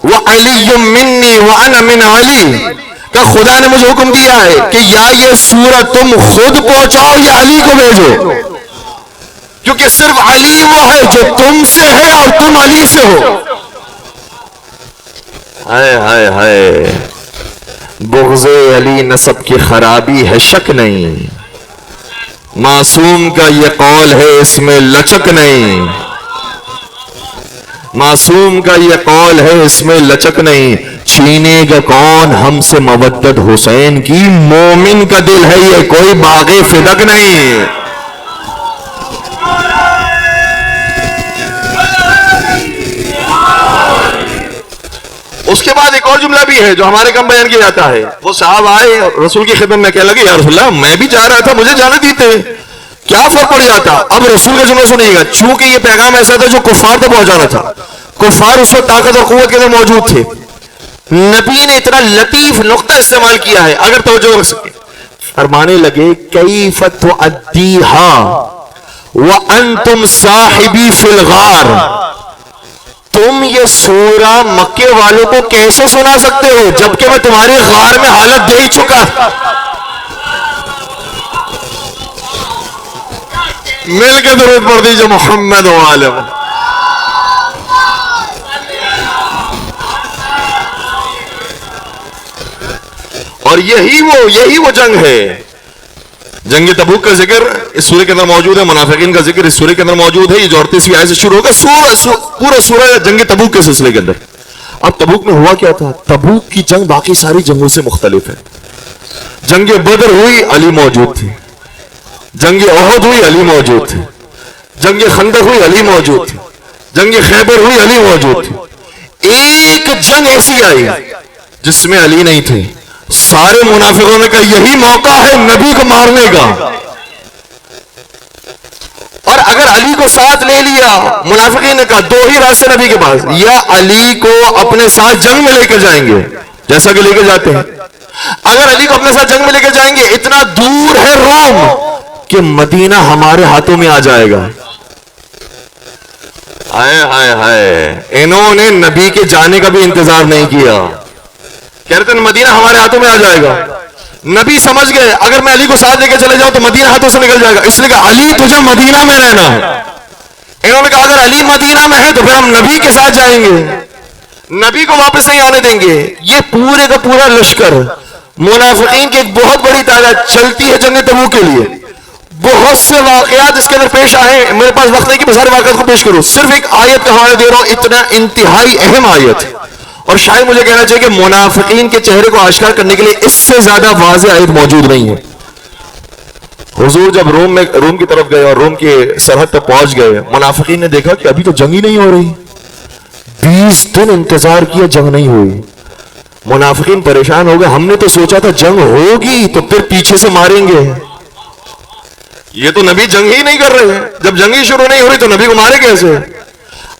وعلی منی وانا من علی. کہ خدا نے مجھے حکم دیا ہے کہ یا یہ سورہ تم خود پہنچاؤ یا علی کو بھیجو, کیونکہ صرف علی وہ ہے جو تم سے ہے اور تم علی سے ہو. ہائے ہائے ہائے, بغض علی نسب کی خرابی ہے شک نہیں, معصوم کا یہ قول ہے اس میں لچک نہیں, معصوم کا یہ قول ہے اس میں لچک نہیں. چھینے گا کون ہم سے مودت حسین کی, مومن کا دل ہے یہ کوئی باغ فدق نہیں. اس کے بعد ایک اور جملہ بھی ہے جو ہمارے کم بیان کیا جاتا ہے. وہ صاحب آئے رسول کی خدمت میں کہنے لگے, یا رسول اللہ میں بھی چاہ رہا تھا, مجھے جانے دیتے, کیا فرق پڑ جاتا. اب رسول کا جملہ سنیے گا, چونکہ یہ پیغام ایسا تھا جو کفار تک پہنچانا تھا. کفار اس وقت طاقت اور قوت کے اندر موجود تھے. نبی نے اتنا لطیف نقطہ استعمال کیا ہے, اگر توجہ رکھ سکے. فرمانے لگے کیف تؤدیھا وانتم صاحبی فی الغار. تم یہ سورہ مکے والوں کو کیسے سنا سکتے ہو جبکہ میں تمہاری غار میں حالت دے ہی چکا. مل کے درود پڑھ دیجئے محمد و آل محمد. اور یہی وہ جنگ ہے. جنگ تبوک کا ذکر اس سورے کے اندر موجود ہے, منافقین کا ذکر اس سورے کے اندر موجود ہے. یہ جو 38ویں آیت سے شروع ہوگا, پورا سورہ جنگ تبوک کے سلسلے کے اندر. اب تبوک میں ہوا کیا تھا؟ تبوک کی جنگ باقی ساری جنگوں سے مختلف ہے. جنگ بدر ہوئی علی موجود تھے, جنگ احد ہوئی علی موجود تھے, جنگ خندق ہوئی علی موجود تھے, جنگ خیبر ہوئی علی موجود تھے. ایک جنگ ایسی آئی جس میں علی نہیں تھے. سارے منافقوں نے کہا یہی موقع ہے نبی کو مارنے کا, اور اگر علی کو ساتھ لے لیا, منافقین نے کہا دو ہی راستے نبی کے پاس, یا علی کو اپنے ساتھ جنگ میں لے کے جائیں گے جیسا کہ لے کے جاتے ہیں. اگر علی کو اپنے ساتھ جنگ میں لے کے جائیں گے, اتنا دور ہے روم کہ مدینہ ہمارے ہاتھوں میں آ جائے گا. ہائے ہائے ہائے, انہوں نے نبی کے جانے کا بھی انتظار نہیں کیا, کہہ رہے تھے مدینہ ہمارے ہاتھوں میں آ جائے گا. نبی سمجھ گئے اگر میں علی کو ساتھ لے کے چلے جاؤں تو مدینہ ہاتھوں سے نکل جائے گا, اس لیے کہ علی تجھے مدینہ میں رہنا ہے. انہوں نے کہا اگر علی مدینہ میں ہے تو پھر ہم نبی کے ساتھ جائیں گے, نبی کو واپس نہیں آنے دیں گے. یہ پورے کا پورا لشکر منافقین کی ایک بہت بڑی تعداد چلتی ہے جنگ تبوک کے لیے. بہت سے واقعات اس کے اندر پیش آئے, میرے پاس وقت نہیں کہ میں سارے واقعات کو پیش کروں, صرف ایک آیت کا حوالہ دے رہا ہوں, اتنا انتہائی اہم آیت, اور شاید مجھے کہنا چاہیے کہ منافقین کے چہرے کو آشکار کرنے کے لیے اس سے زیادہ واضح آیت موجود نہیں ہے. حضور جب روم کی طرف گئے اور روم کے سرحد تک پہنچ گئے, منافقین نے دیکھا کہ ابھی تو جنگ ہی نہیں ہو رہی. 20 دن انتظار کیا, جنگ نہیں ہوئی. منافقین پریشان ہو گئے, ہم نے تو سوچا تھا جنگ ہوگی تو پھر پیچھے سے ماریں گے, یہ تو نبی جنگ ہی نہیں کر رہے ہیں. جب جنگ ہی شروع نہیں ہو رہی تو نبی کو مارے کیسے؟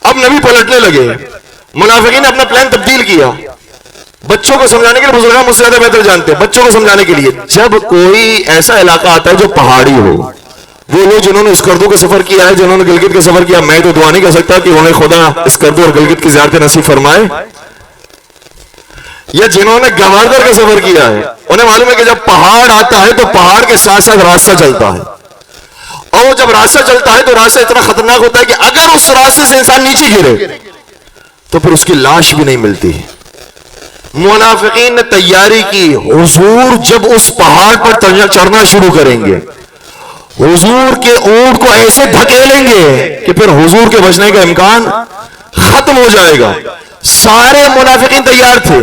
اب نبی پلٹنے لگے. منافقین نے اپنا پلان تبدیل کیا, بچوں کو سمجھانے کے لیے, بزرگان مجھ سے زیادہ بہتر جانتے ہیں, بچوں کو سمجھانے کے لیے جب کوئی ایسا علاقہ آتا ہے جو پہاڑی ہو, وہ لوگ جنہوں نے اسکردو کا سفر کیا ہے, جنہوں نے گلگت کا سفر کیا, میں تو دعا نہیں کر سکتا کہ انہیں خدا اسکردو اور گلگت کی زیارت نصیب فرمائے, یا جنہوں نے گوادر کا سفر کیا ہے انہیں معلوم ہے کہ جب پہاڑ آتا ہے تو پہاڑ کے ساتھ ساتھ راستہ چلتا ہے, اور جب راستہ چلتا ہے تو راستہ اتنا خطرناک ہوتا ہے کہ اگر اس راستے سے انسان نیچے گرے تو پھر اس کی لاش بھی نہیں ملتی. منافقین نے تیاری کی, حضور جب اس پہاڑ پر چڑھنا شروع کریں گے, حضور کے اونٹ کو ایسے دھکیلیں گے کہ پھر حضور کے بچنے کا امکان ختم ہو جائے گا. سارے منافقین تیار تھے.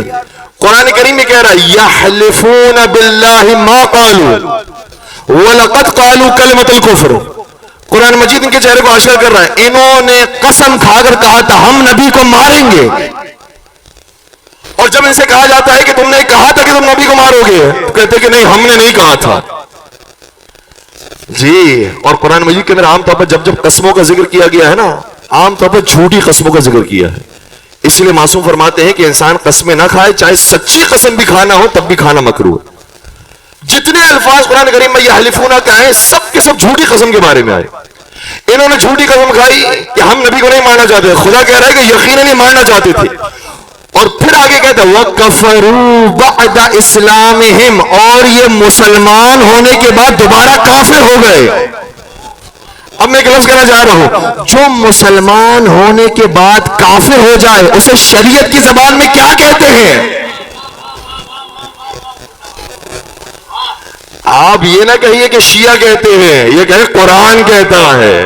قرآن کریم میں کہہ رہا ہے یحلفون باللہ ما قالوا وَلَقَدْ قَالُوا كَلِمَةَ الْكُفْرِ. قرآن مجید ان کے چہرے کو آشکار کر رہا ہے, انہوں نے قسم کھا کر کہا تھا ہم نبی کو ماریں گے, اور جب ان سے کہا جاتا ہے کہ تم نے کہا تھا کہ تم نبی کو مارو گے, تو کہتے کہ نہیں ہم نے نہیں کہا تھا جی. اور قرآن مجید کے اندر عام طور پر جب قسموں کا ذکر کیا گیا ہے نا, عام طور پر جھوٹی قسموں کا ذکر کیا ہے. اس لیے معصوم فرماتے ہیں کہ انسان قسمیں نہ کھائے, چاہے سچی قسم بھی کھانا ہو تب بھی کھانا مکروہ. جتنے الفاظ قرآن کریم میں یہ حلفونہ کہیں سب کے سب جھوٹی قسم کے بارے میں آئے. انہوں نے جھوٹی قسم کھائی کہ ہم نبی کو نہیں ماننا چاہتے. خدا کہہ رہا ہے کہ یقیناً نہیں ماننا چاہتے تھے, اور پھر آگے کہتا ہے وَكَفَرُوا بَعْدَ إِسْلَامِهِمْ, اور یہ مسلمان ہونے کے بعد دوبارہ کافر ہو گئے. اب میں ایک لفظ کہنا چاہ رہا ہوں, جو مسلمان ہونے کے بعد کافر ہو جائے اسے شریعت کی زبان میں کیا کہتے ہیں؟ آپ یہ نہ کہیے کہ شیعہ کہتے ہیں, یہ کہے قرآن کہتا ہے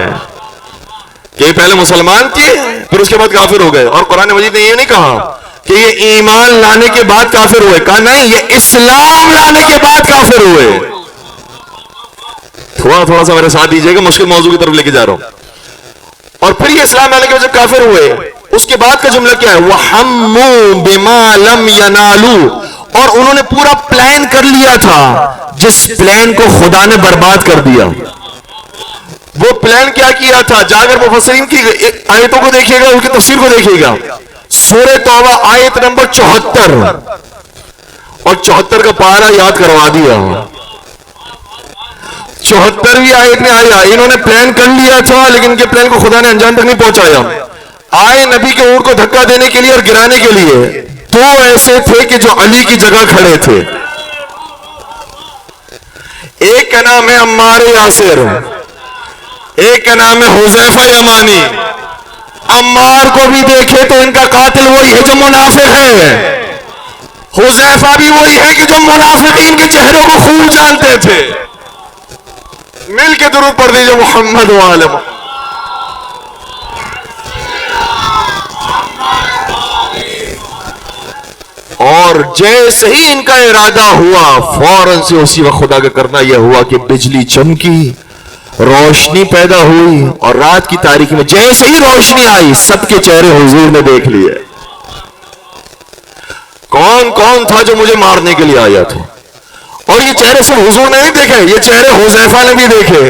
کہ پہلے مسلمان تھے پھر اس کے بعد کافر ہو گئے. اور قرآن مجید نے یہ نہیں کہا کہ یہ ایمان لانے کے بعد کافر ہوئے, کہا نہیں یہ اسلام لانے کے بعد کافر ہوئے. تھوڑا سا میرے ساتھ دیجئے گا, مشکل موضوع کی طرف لے کے جا رہا ہوں. اور پھر یہ اسلام لانے کے بعد جب کافر ہوئے, اس کے بعد کا جملہ کیا ہے؟ وَحَمُّوا بِمَا لَمْ يَنَالُوا, اور انہوں نے پورا پلان کر لیا تھا جس پلان کو خدا نے برباد کر دیا. وہ پلان کیا کیا تھا؟ جا کر مفسرین کی آیتوں کو دیکھیے گا, ان کی تفسیر کو دیکھیے گا. سورہ توبہ آیت نمبر 74 اور 74 کا پارہ یاد کروا دیا. 74ویں آیت میں آیا انہوں نے پلان کر لیا تھا لیکن ان کے پلان کو خدا نے انجام تک نہیں پہنچایا. آئے نبی کے اونٹ کو دھکا دینے کے لیے اور گرانے کے لیے. دو ایسے تھے کہ جو علی کی جگہ کھڑے تھے. ایک کا نام ہے عمار یاسر, ایک کا نام ہے حذیفہ یمانی. عمار کو بھی دیکھے تو ان کا قاتل وہی ہے جو منافق ہے, حذیفہ بھی وہی ہے کہ جو منافقین کے چہروں کو خوب جانتے تھے. مل کے درود پڑھ دیجئے محمد و آل محمد. اور جیسے ہی ان کا ارادہ ہوا فوراً سے اسی وقت خدا کا کرنا یہ ہوا کہ بجلی چمکی، روشنی پیدا ہوئی، اور رات کی تاریکی میں جیسے ہی روشنی آئی سب کے چہرے حضور نے دیکھ لیے۔ کون کون تھا جو مجھے مارنے کے لیے آیا تھا؟ اور یہ چہرے صرف حضور نے نہیں دیکھے، یہ چہرے حذیفہ نے بھی دیکھے،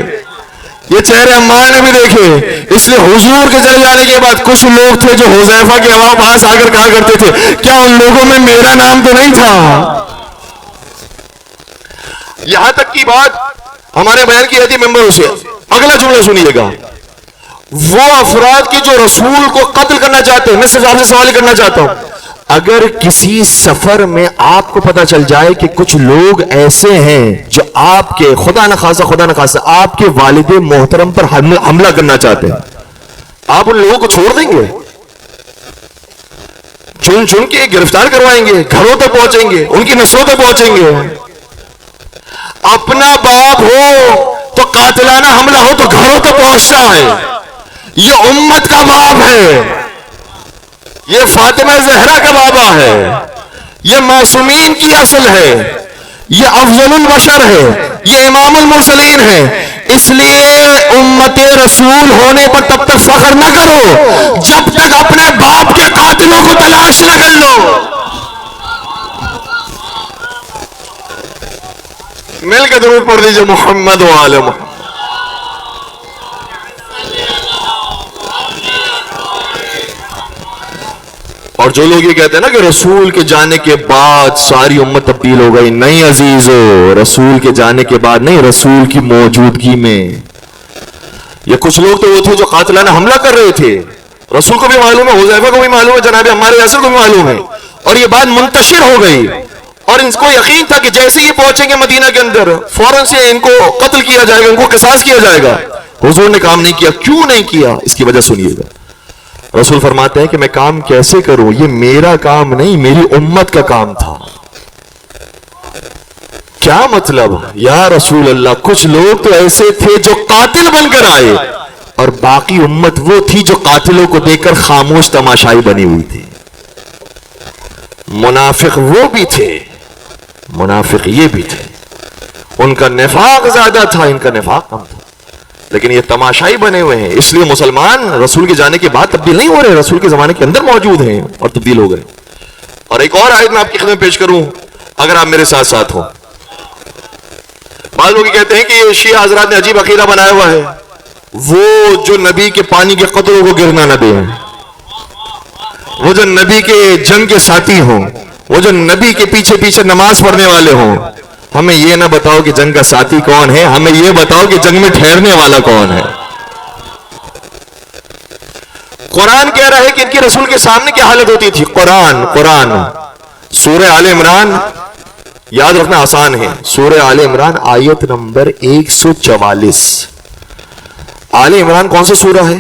یہ چہرے عمار نے بھی دیکھے۔ اس لیے حضور کے چلے جانے کے بعد کچھ لوگ تھے جو حذیفہ کے پاس آ کر کہا کرتے تھے کیا ان لوگوں میں میرا نام تو نہیں تھا؟ یہاں تک کی بات ہمارے بیان کی جاتی ممبروں سے۔ اگلا جملہ سنیے گا، وہ افراد کی جو رسول کو قتل کرنا چاہتے ہیں، میں صرف آپ سے سوال کرنا چاہتا ہوں، اگر کسی سفر میں آپ کو پتا چل جائے کہ کچھ لوگ ایسے ہیں جو آپ کے خدا نخواستہ آپ کے والد محترم پر حملہ کرنا چاہتے ہیں، آپ ان لوگوں کو چھوڑ دیں گے؟ چن چن کے گرفتار کروائیں گے، گھروں تک پہنچیں گے، ان کی نسلوں تک پہنچیں گے؟ اپنا باپ ہو تو قاتلانہ حملہ ہو تو گھروں تک پہنچتا ہے۔ یہ امت کا باپ ہے، یہ فاطمہ زہرا کا بابا ہے، یہ معصومین کی اصل ہے، یہ افضل البشر ہے، یہ امام المرسلین ہے۔ اس لیے امت رسول ہونے پر تب تک فخر نہ کرو جب تک اپنے باپ کے قاتلوں کو تلاش نہ کر لو۔ مل کے درود پڑھ دیجئے محمد و آل محمد۔ اور جو لوگ یہ کہتے ہیں نا کہ رسول کے جانے کے بعد ساری امت تبدیل ہو گئی، نہیں عزیزو، رسول کے جانے کے بعد نہیں، رسول کی موجودگی میں۔ یہ کچھ لوگ تو وہ تھے جو قاتلانہ حملہ کر رہے تھے، رسول کو بھی معلوم ہے، حذیفہ کو بھی معلوم ہے، جناب عمار یاسر کو بھی معلوم ہے، اور یہ بات منتشر ہو گئی، اور ان کو یقین تھا کہ جیسے ہی پہنچیں گے مدینہ کے اندر فوراً سے ان کو قتل کیا جائے گا، ان کو قصاص کیا جائے گا۔ حضور نے کام نہیں کیا۔ کیوں نہیں کیا؟ اس کی وجہ سنیے گا۔ رسول فرماتے ہیں کہ میں کام کیسے کروں؟ یہ میرا کام نہیں، میری امت کا کام تھا۔ کیا مطلب؟ یا رسول اللہ، کچھ لوگ تو ایسے تھے جو قاتل بن کر آئے، اور باقی امت وہ تھی جو قاتلوں کو دیکھ کر خاموش تماشائی بنی ہوئی تھی۔ منافق وہ بھی تھے، منافق یہ بھی تھے، ان کا نفاق زیادہ تھا، ان کا نفاق کم تھا، لیکن یہ تماشائی بنے ہوئے ہیں۔ اس لیے مسلمان رسول کے جانے کے بعد تبدیل نہیں ہو رہے، رسول کے زمانے کے اندر موجود ہیں اور تبدیل ہو گئے۔ اور ایک اور آیت میں آپ کی خدمت پیش کروں اگر آپ میرے ساتھ ساتھ ہوں۔ بعض لوگ کہتے ہیں کہ یہ شیعہ حضرات نے عجیب عقیدہ بنایا ہوا ہے، وہ جو نبی کے پانی کے قطروں کو گرنا نہ دیں، وہ جو نبی کے جنگ کے ساتھی ہوں، وہ جو نبی کے پیچھے پیچھے نماز پڑھنے والے ہوں، ہمیں یہ نہ بتاؤ کہ جنگ کا ساتھی کون ہے، ہمیں یہ بتاؤ کہ جنگ میں ٹھہرنے والا کون ہے۔ قرآن کہہ رہا ہے کہ ان کے رسول کے سامنے کیا حالت ہوتی تھی۔ قرآن سورہ آل عمران، یاد رکھنا آسان ہے، سورہ آل عمران آیت نمبر 144۔ آل عمران کون سا سورہ ہے؟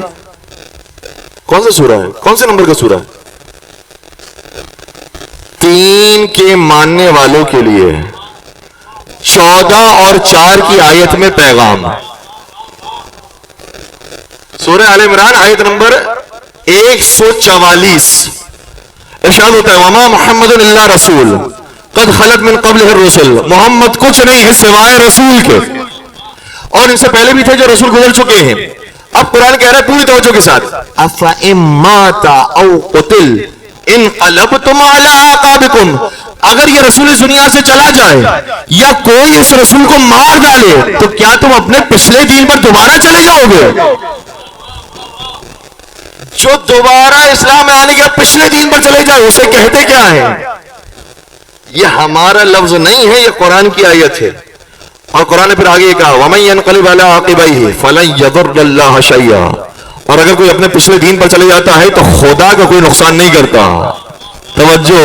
کون سا سورہ ہے؟ کون سے نمبر کا سورہ ہے؟ 3 کے ماننے والوں کے لیے 14 اور 4 کی آیت میں پیغام۔ سورہ آل عمران آیت نمبر 144 ارشاد ہوتا ہے، وما محمد الا رسول قد خلت من قبلہ الرسل، محمد کچھ نہیں ہے سوائے رسول کے، اور ان سے پہلے بھی تھے جو رسول گزر چکے ہیں۔ اب قرآن کہہ رہا ہے پوری توجہ کے ساتھ، افَإِن مَاتَ أَوْ قُتِلَ انقلبتم علی اعقابکم، اگر یہ رسول اس دنیا سے چلا جائے یا کوئی اس رسول کو مار ڈالے تو کیا تم اپنے پچھلے دین پر دوبارہ چلے جاؤ گے؟ جو دوبارہ اسلام میں آنے کے بعد پچھلے دین پر چلے جائے اسے کہتے کیا ہے؟ یہ ہمارا لفظ نہیں ہے، یہ قرآن کی آیت ہے۔ اور قرآن نے پھر آگے کہا وَمَن يَنْقَلِبْ عَلَىٰ عَاقِبَيْهِ فَلَن يَضُرَّ اللَّهَ شَيْئًا، اور اگر کوئی اپنے پچھلے دین پر چلے جاتا ہے تو خدا کا کوئی نقصان نہیں کرتا۔ توجہ،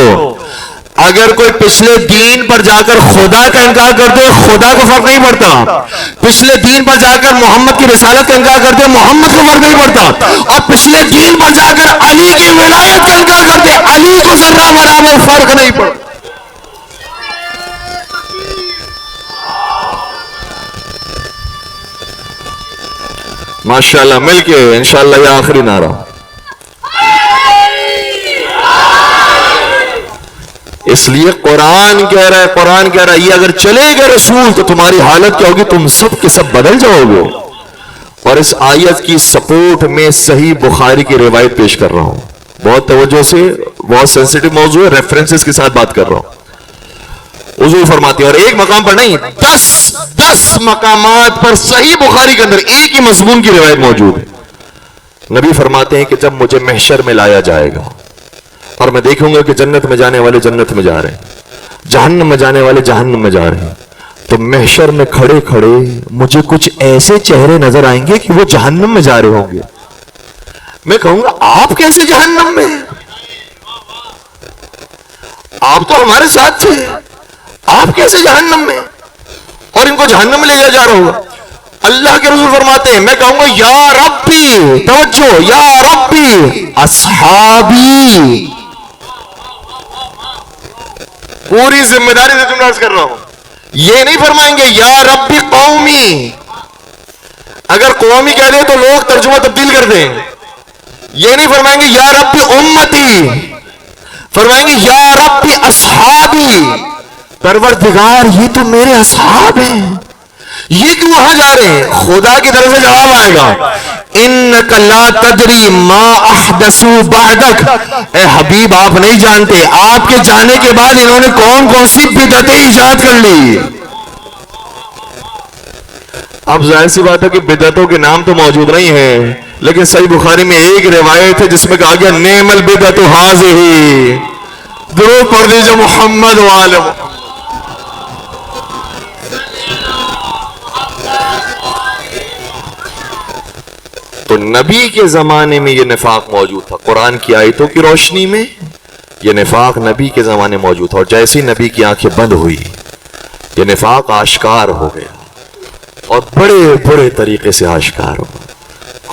اگر کوئی پچھلے دین پر جا کر خدا کا انکار کرتے خدا کو فرق نہیں پڑتا، پچھلے دین پر جا کر محمد کی رسالت کا انکار کرتے محمد کو فرق نہیں پڑتا، اور پچھلے دین پر جا کر علی کی ولایت کا انکار کرتے علی کو ذرہ برابر فرق نہیں پڑتا۔ ماشاءاللہ، مل کے انشاءاللہ یہ آخری نعرہ۔ اس لیے قرآن کہہ رہا ہے یہ اگر چلے گا رسول تو تمہاری حالت کیا ہوگی؟ تم سب کے سب بدل جاؤ گے. اور اس آیت کی سپورٹ میں صحیح بخاری کی روایت پیش کر رہا ہوں. بہت توجہ سے، بہت سینسیٹیو موضوع ہے، ریفرنسز کے ساتھ بات کر رہا ہوں. حضور فرماتے ہیں، اور ایک مقام پر نہیں، 10 مقامات پر صحیح بخاری کے اندر ایک ہی مضمون کی روایت موجود ہے. نبی فرماتے ہیں کہ جب مجھے محشر میں لایا جائے گا اور میں دیکھوں گا کہ جنت میں جانے والے جنت میں جا رہے ہیں، جہنم میں جانے والے جہنم میں جا رہے ہیں، تو محشر میں کھڑے کھڑے مجھے کچھ ایسے چہرے نظر آئیں گے کہ وہ جہنم میں جا رہے ہوں گے. میں کہوں گا آپ کیسے جہنم میں؟ آپ تو ہمارے ساتھ تھے، آپ کیسے جہنم میں؟ اور ان کو جہنم میں لے جا رہا ہوگا. اللہ کے رسول فرماتے ہیں میں کہوں گا یا ربی، توجہ، یا ربی اصحابی. پوری ذمہ داری سے تم عرض کر رہا ہوں. یہ نہیں فرمائیں گے یا ربی قومی. اگر قومی کہہ دیں تو لوگ ترجمہ تبدیل کر دیں. یہ نہیں فرمائیں گے یا ربی امتی، فرمائیں گے یا ربی اصحابی. پروردگار یہ تو میرے اصحاب ہیں، یہ کیوں وہاں جا رہے ہیں؟ خدا کی طرف سے جواب آئے گا، انک لا تدری ما احدثوا بعدک. اے حبیب آپ نہیں جانتے آپ کے جانے کے بعد انہوں نے کون کون سی بدعتیں ایجاد کر لی. اب ظاہر سی بات ہے کہ بدعتوں کے نام تو موجود نہیں ہیں، لیکن صحیح بخاری میں ایک روایت ہے جس میں کہا گیا نعم البدعۃ ھذہ. درود پڑھ دیجئے محمد وآل محمد. تو نبی کے زمانے میں یہ نفاق موجود تھا. قرآن کی آیتوں کی روشنی میں یہ نفاق نبی کے زمانے موجود تھا، اور جیسے ہی نبی کی آنکھیں بند ہوئی یہ نفاق آشکار ہو گیا، اور بڑے برے طریقے سے آشکار ہو.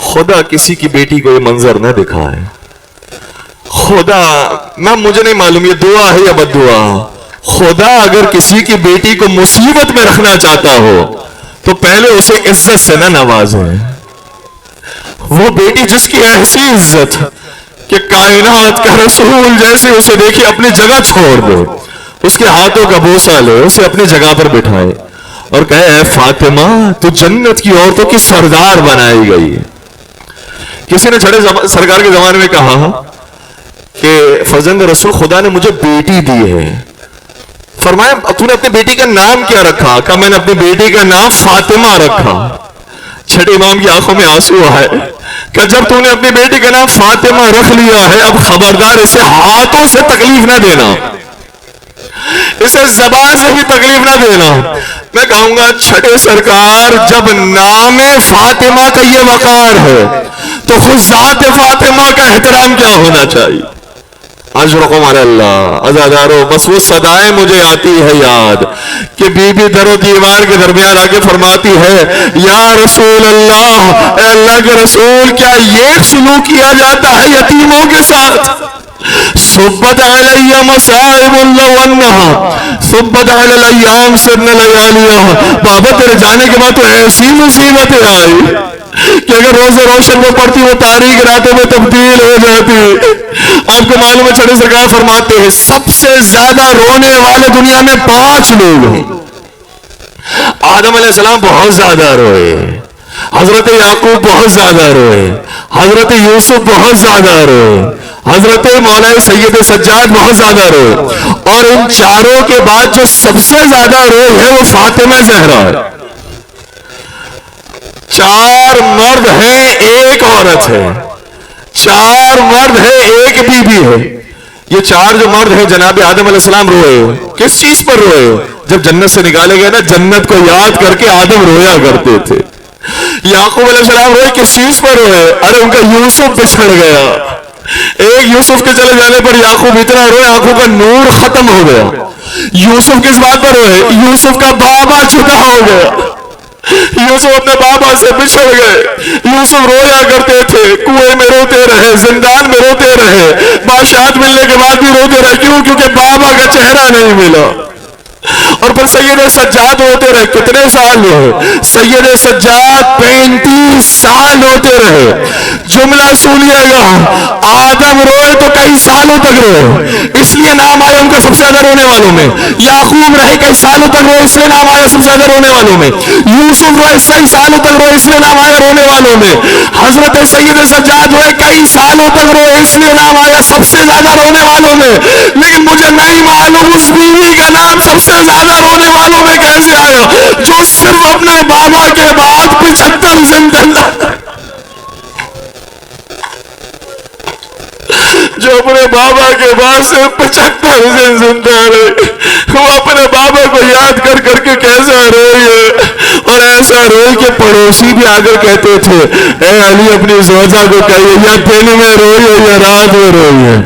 خدا کسی کی بیٹی کو یہ منظر نہ دکھائے. خدا مجھے نہیں معلوم یہ دعا ہے یا بد دعا. خدا اگر کسی کی بیٹی کو مصیبت میں رکھنا چاہتا ہو تو پہلے اسے عزت سے نہ نوازے. وہ بیٹی جس کی ایسی عزت کہ کائنات کا رسول جیسے اسے دیکھے اپنی جگہ چھوڑ دے، اس کے ہاتھوں کا بوسہ لے، اسے اپنی جگہ پر بٹھائے اور کہے اے فاطمہ تو جنت کی عورتوں کی سردار بنائی گئی. کسی نے چھڑے سرکار کے زمانے میں کہا کہ فرزند رسول خدا نے مجھے بیٹی دی ہے. فرمایا تو نے اپنی بیٹی کا نام کیا رکھا؟ کہا میں نے اپنی بیٹی کا نام فاطمہ رکھا. چھٹے امام کی آنکھوں میں آنسو آئے کہ جب تو نے اپنی بیٹی کا نام فاطمہ رکھ لیا ہے اب خبردار اسے ہاتھوں سے تکلیف نہ دینا، اسے زبان سے بھی تکلیف نہ دینا. میں کہوں گا چھٹے سرکار جب نام فاطمہ کا یہ وقار ہے تو خود ذات فاطمہ کا احترام کیا ہونا چاہیے. اجرکم علی اللہ. عزادارو بس وہ صدائیں مجھے آتی ہے یاد کہ بی بی در و دیوار کے درمیان آگے فرماتی ہے یا رسول اللہ، اے اللہ کے رسول کیا یہ سلوک کیا جاتا ہے یتیموں کے ساتھ؟ صبت علی مصائب اللہ ونہا صبت علی الایام سن لیالیہ. بابا تیرے جانے کے بعد تو ایسی مصیبتیں آئی کہ اگر روزے روشن میں پڑتی وہ تاریک راتوں میں تبدیل ہو جاتی. آپ کو معلوم ہے چھڑے سرکار فرماتے ہیں سب سے زیادہ رونے والے دنیا میں 5 لوگ ہیں. آدم علیہ السلام بہت زیادہ روئے، حضرت یعقوب بہت زیادہ روئے، حضرت یوسف بہت زیادہ روئے، حضرت مولا سید سجاد بہت زیادہ روئے، اور ان چاروں کے بعد جو سب سے زیادہ روئے ہے وہ فاطمہ زہرا ہے. 4 مرد ہیں ایک عورت ہے، 4 مرد ہے ایک بی بی ہے. یہ 4 جو مرد ہیں جناب آدم علیہ السلام روئے. کس چیز پر روئے؟ جب جنت سے نکالے گئے نا جنت کو یاد کر کے آدم رویا کرتے تھے. یعقوب علیہ السلام روئے کس چیز پر روئے؟ ارے ان کا یوسف بچھڑ گیا. ایک یوسف کے چلے جانے پر یعقوب اتنا روئے آنکھوں کا نور ختم ہو گیا. یوسف کس بات پر روئے؟ یوسف کا بابا جدا ہو گیا. یوسف اپنے بابا سے بچھڑ گئے. یوسف رویا کرتے تھے، کنویں میں روتے رہے، زندان میں روتے رہے، بادشاہت ملنے کے بعد بھی روتے رہے. کیوں؟ کیونکہ بابا کا چہرہ نہیں ملا. اور پھر سید سجاد ہوتے رہے. کتنے سال ہوئے؟ سید سجاد 35 سال ہوتے رہے. جملہ سنیے گا، آدم روئے تو کئی سالوں تک روئے، اس لیے نام آیا ان کا سب سے زیادہ رونے والوں میں۔ یعقوب رہے کئی سالوں تک روئے، اس لیے نام آیا سب سے زیادہ رونے والوں میں۔ یوسف روئے کئی سالوں تک روئے، اس لیے نام آیا رونے والوں میں۔ حضرت سید سجاد روئے کئی سالوں تک روئے، اس لیے نام آیا سب سے زیادہ رونے والوں میں۔ لیکن مجھے نہیں معلوم اس بیوی کا نام سب سے زیادہ رونے والوں میں کیسے آیا، جو صرف اپنے بابا کے بعد 75 زندہ، جو اپنے بابا کے بعد سے 75 دن زندہ رہے، وہ اپنے بابا کو یاد کر کر کے کیسا روئی ہے، اور ایسا روئی کہ پڑوسی بھی آ کر کہتے تھے اے علی اپنی زوجہ کو کہیے یا دن میں روئی ہے یا رات میں روئی ہے۔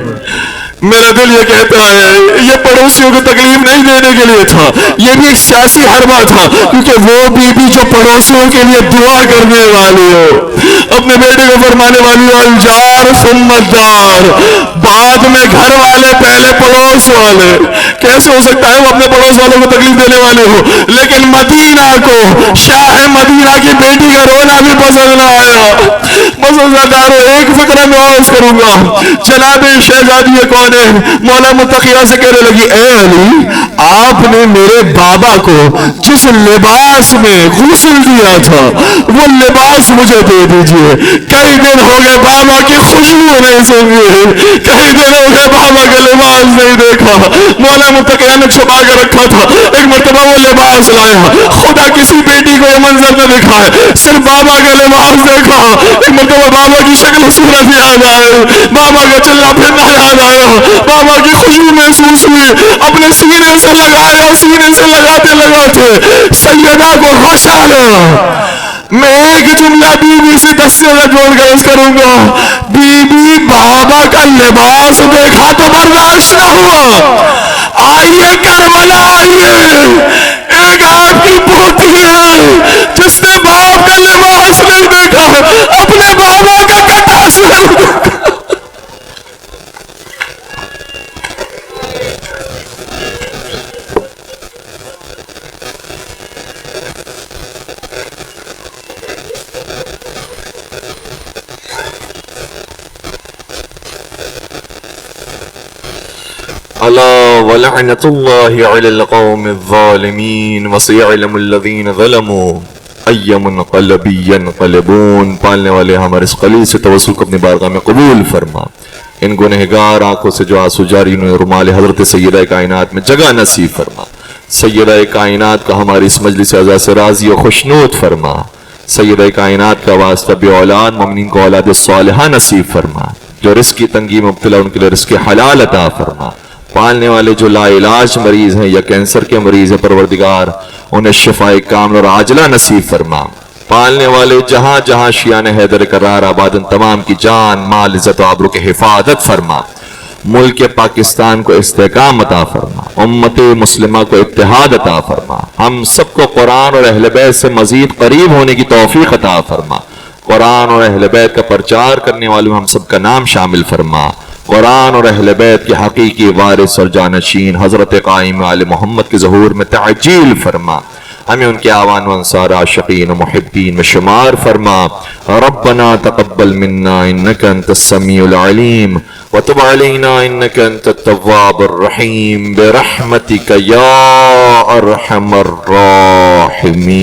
میرا دل یہ کہتا ہے یہ پڑوسیوں کو تکلیف نہیں دینے کے لیے تھا، یہ بھی ایک سیاسی حربہ تھا، کیونکہ وہ بیوی جو پڑوسیوں کے لیے دعا کرنے والی ہو، اپنے بیٹے کو فرمانے والی ہو الجار ثم الدار، بعد میں گھر والے پہلے پڑوس والے۔ کیسے ہو سکتا ہے وہ اپنے پڑوس والوں کو تکلیف دینے والے ہو؟ لیکن مدینہ کو، شاہ مدینہ کی بیٹی کا رونا بھی پسند نہ آیا۔ مسلسل ایک فکرہ میں عرض کروں گا، جناب شہزادی کون مولا متقیہ سے کہنے لگی اے علی آپ نے میرے بابا کو جس لباس میں غسل دیا تھا وہ لباس مجھے دے دیجئے، کئی دن ہو گئے بابا کی خوشبو نہیں سنگی، کئی دن ہو گئے بابا کا لباس نہیں دیکھا۔ مولا متقیہ نے چھپا کر رکھا تھا، ایک مرتبہ وہ لباس لایا، خدا کسی بیٹی کو یہ منظر نہ دکھائے، صرف بابا کا لباس دیکھا، ایک مرتبہ بابا کی شکل صورت یاد آئے، بابا کا چلنا پھرنا یاد آیا، بابا کی خوشبو محسوس ہوئی، اپنے سینے سے لگایا، سینے سے لگاتے لگاتے سیدہ کو ہوش آیا۔ میں ایک جملہ بی بی سے 10 سے جوڑ کر اس کروں گا، بی بی بابا کا لباس دیکھا تو برداشت نہ ہوا، آئیے کربلا آئیے، ایک آپ کی پوتی ہے جس نے باپ کا لباس نہیں دیکھا، اپنے بابا کا کٹا سر دیکھا۔ ألا ولعنة الله على القوم الظالمين وسيعلم الذين ظلموا أي منقلب ينقلبون۔ پالنے والے ہمارے اس قلیل سے توسل کو اپنی بارگاہ میں قبول فرما، ان گنہگار آنکھوں سے جو آنسو جاری انہیں رمال حضرت سیدہ کائنات میں جگہ نصیب فرما، سیدہ کائنات کا ہماری اس مجلس اعزاز سے راضی و خوشنود فرما، سیدہ کائنات کا واسطہ بے اولاد مومنین کو اولاد صالحہ نصیب فرما، جو رزق کی تنگی میں مبتلا ان کے لیے رزق حلال عطا فرما، پالنے والے جو لا علاج مریض ہیں یا کینسر کے مریض ہیں پروردگار انہیں شفاء کامل اور عاجلہ نصیب فرما، پالنے والے جہاں جہاں شیعان حیدر کرار آباد ان تمام کی جان مال عزت و آبرو کی حفاظت فرما، ملک پاکستان کو استحکام عطا فرما، امت مسلمہ کو اتحاد عطا فرما، ہم سب کو قرآن اور اہل بیت سے مزید قریب ہونے کی توفیق عطا فرما، قرآن اور اہل بیت کا پرچار کرنے والوں ہم سب کا نام شامل فرما، قرآن اور اہل بیت کے حقیقی وارث اور جانشین حضرت قائم آل محمد کے ظہور میں تعجیل فرما، ہمیں ان کے آوان و انصار عاشقین و محبین میں شمار فرما۔ ربنا تقبل منا انك انت السمیع العلیم وتب علینا انك انت التواب الرحیم برحمتک یا ارحم الراحمین۔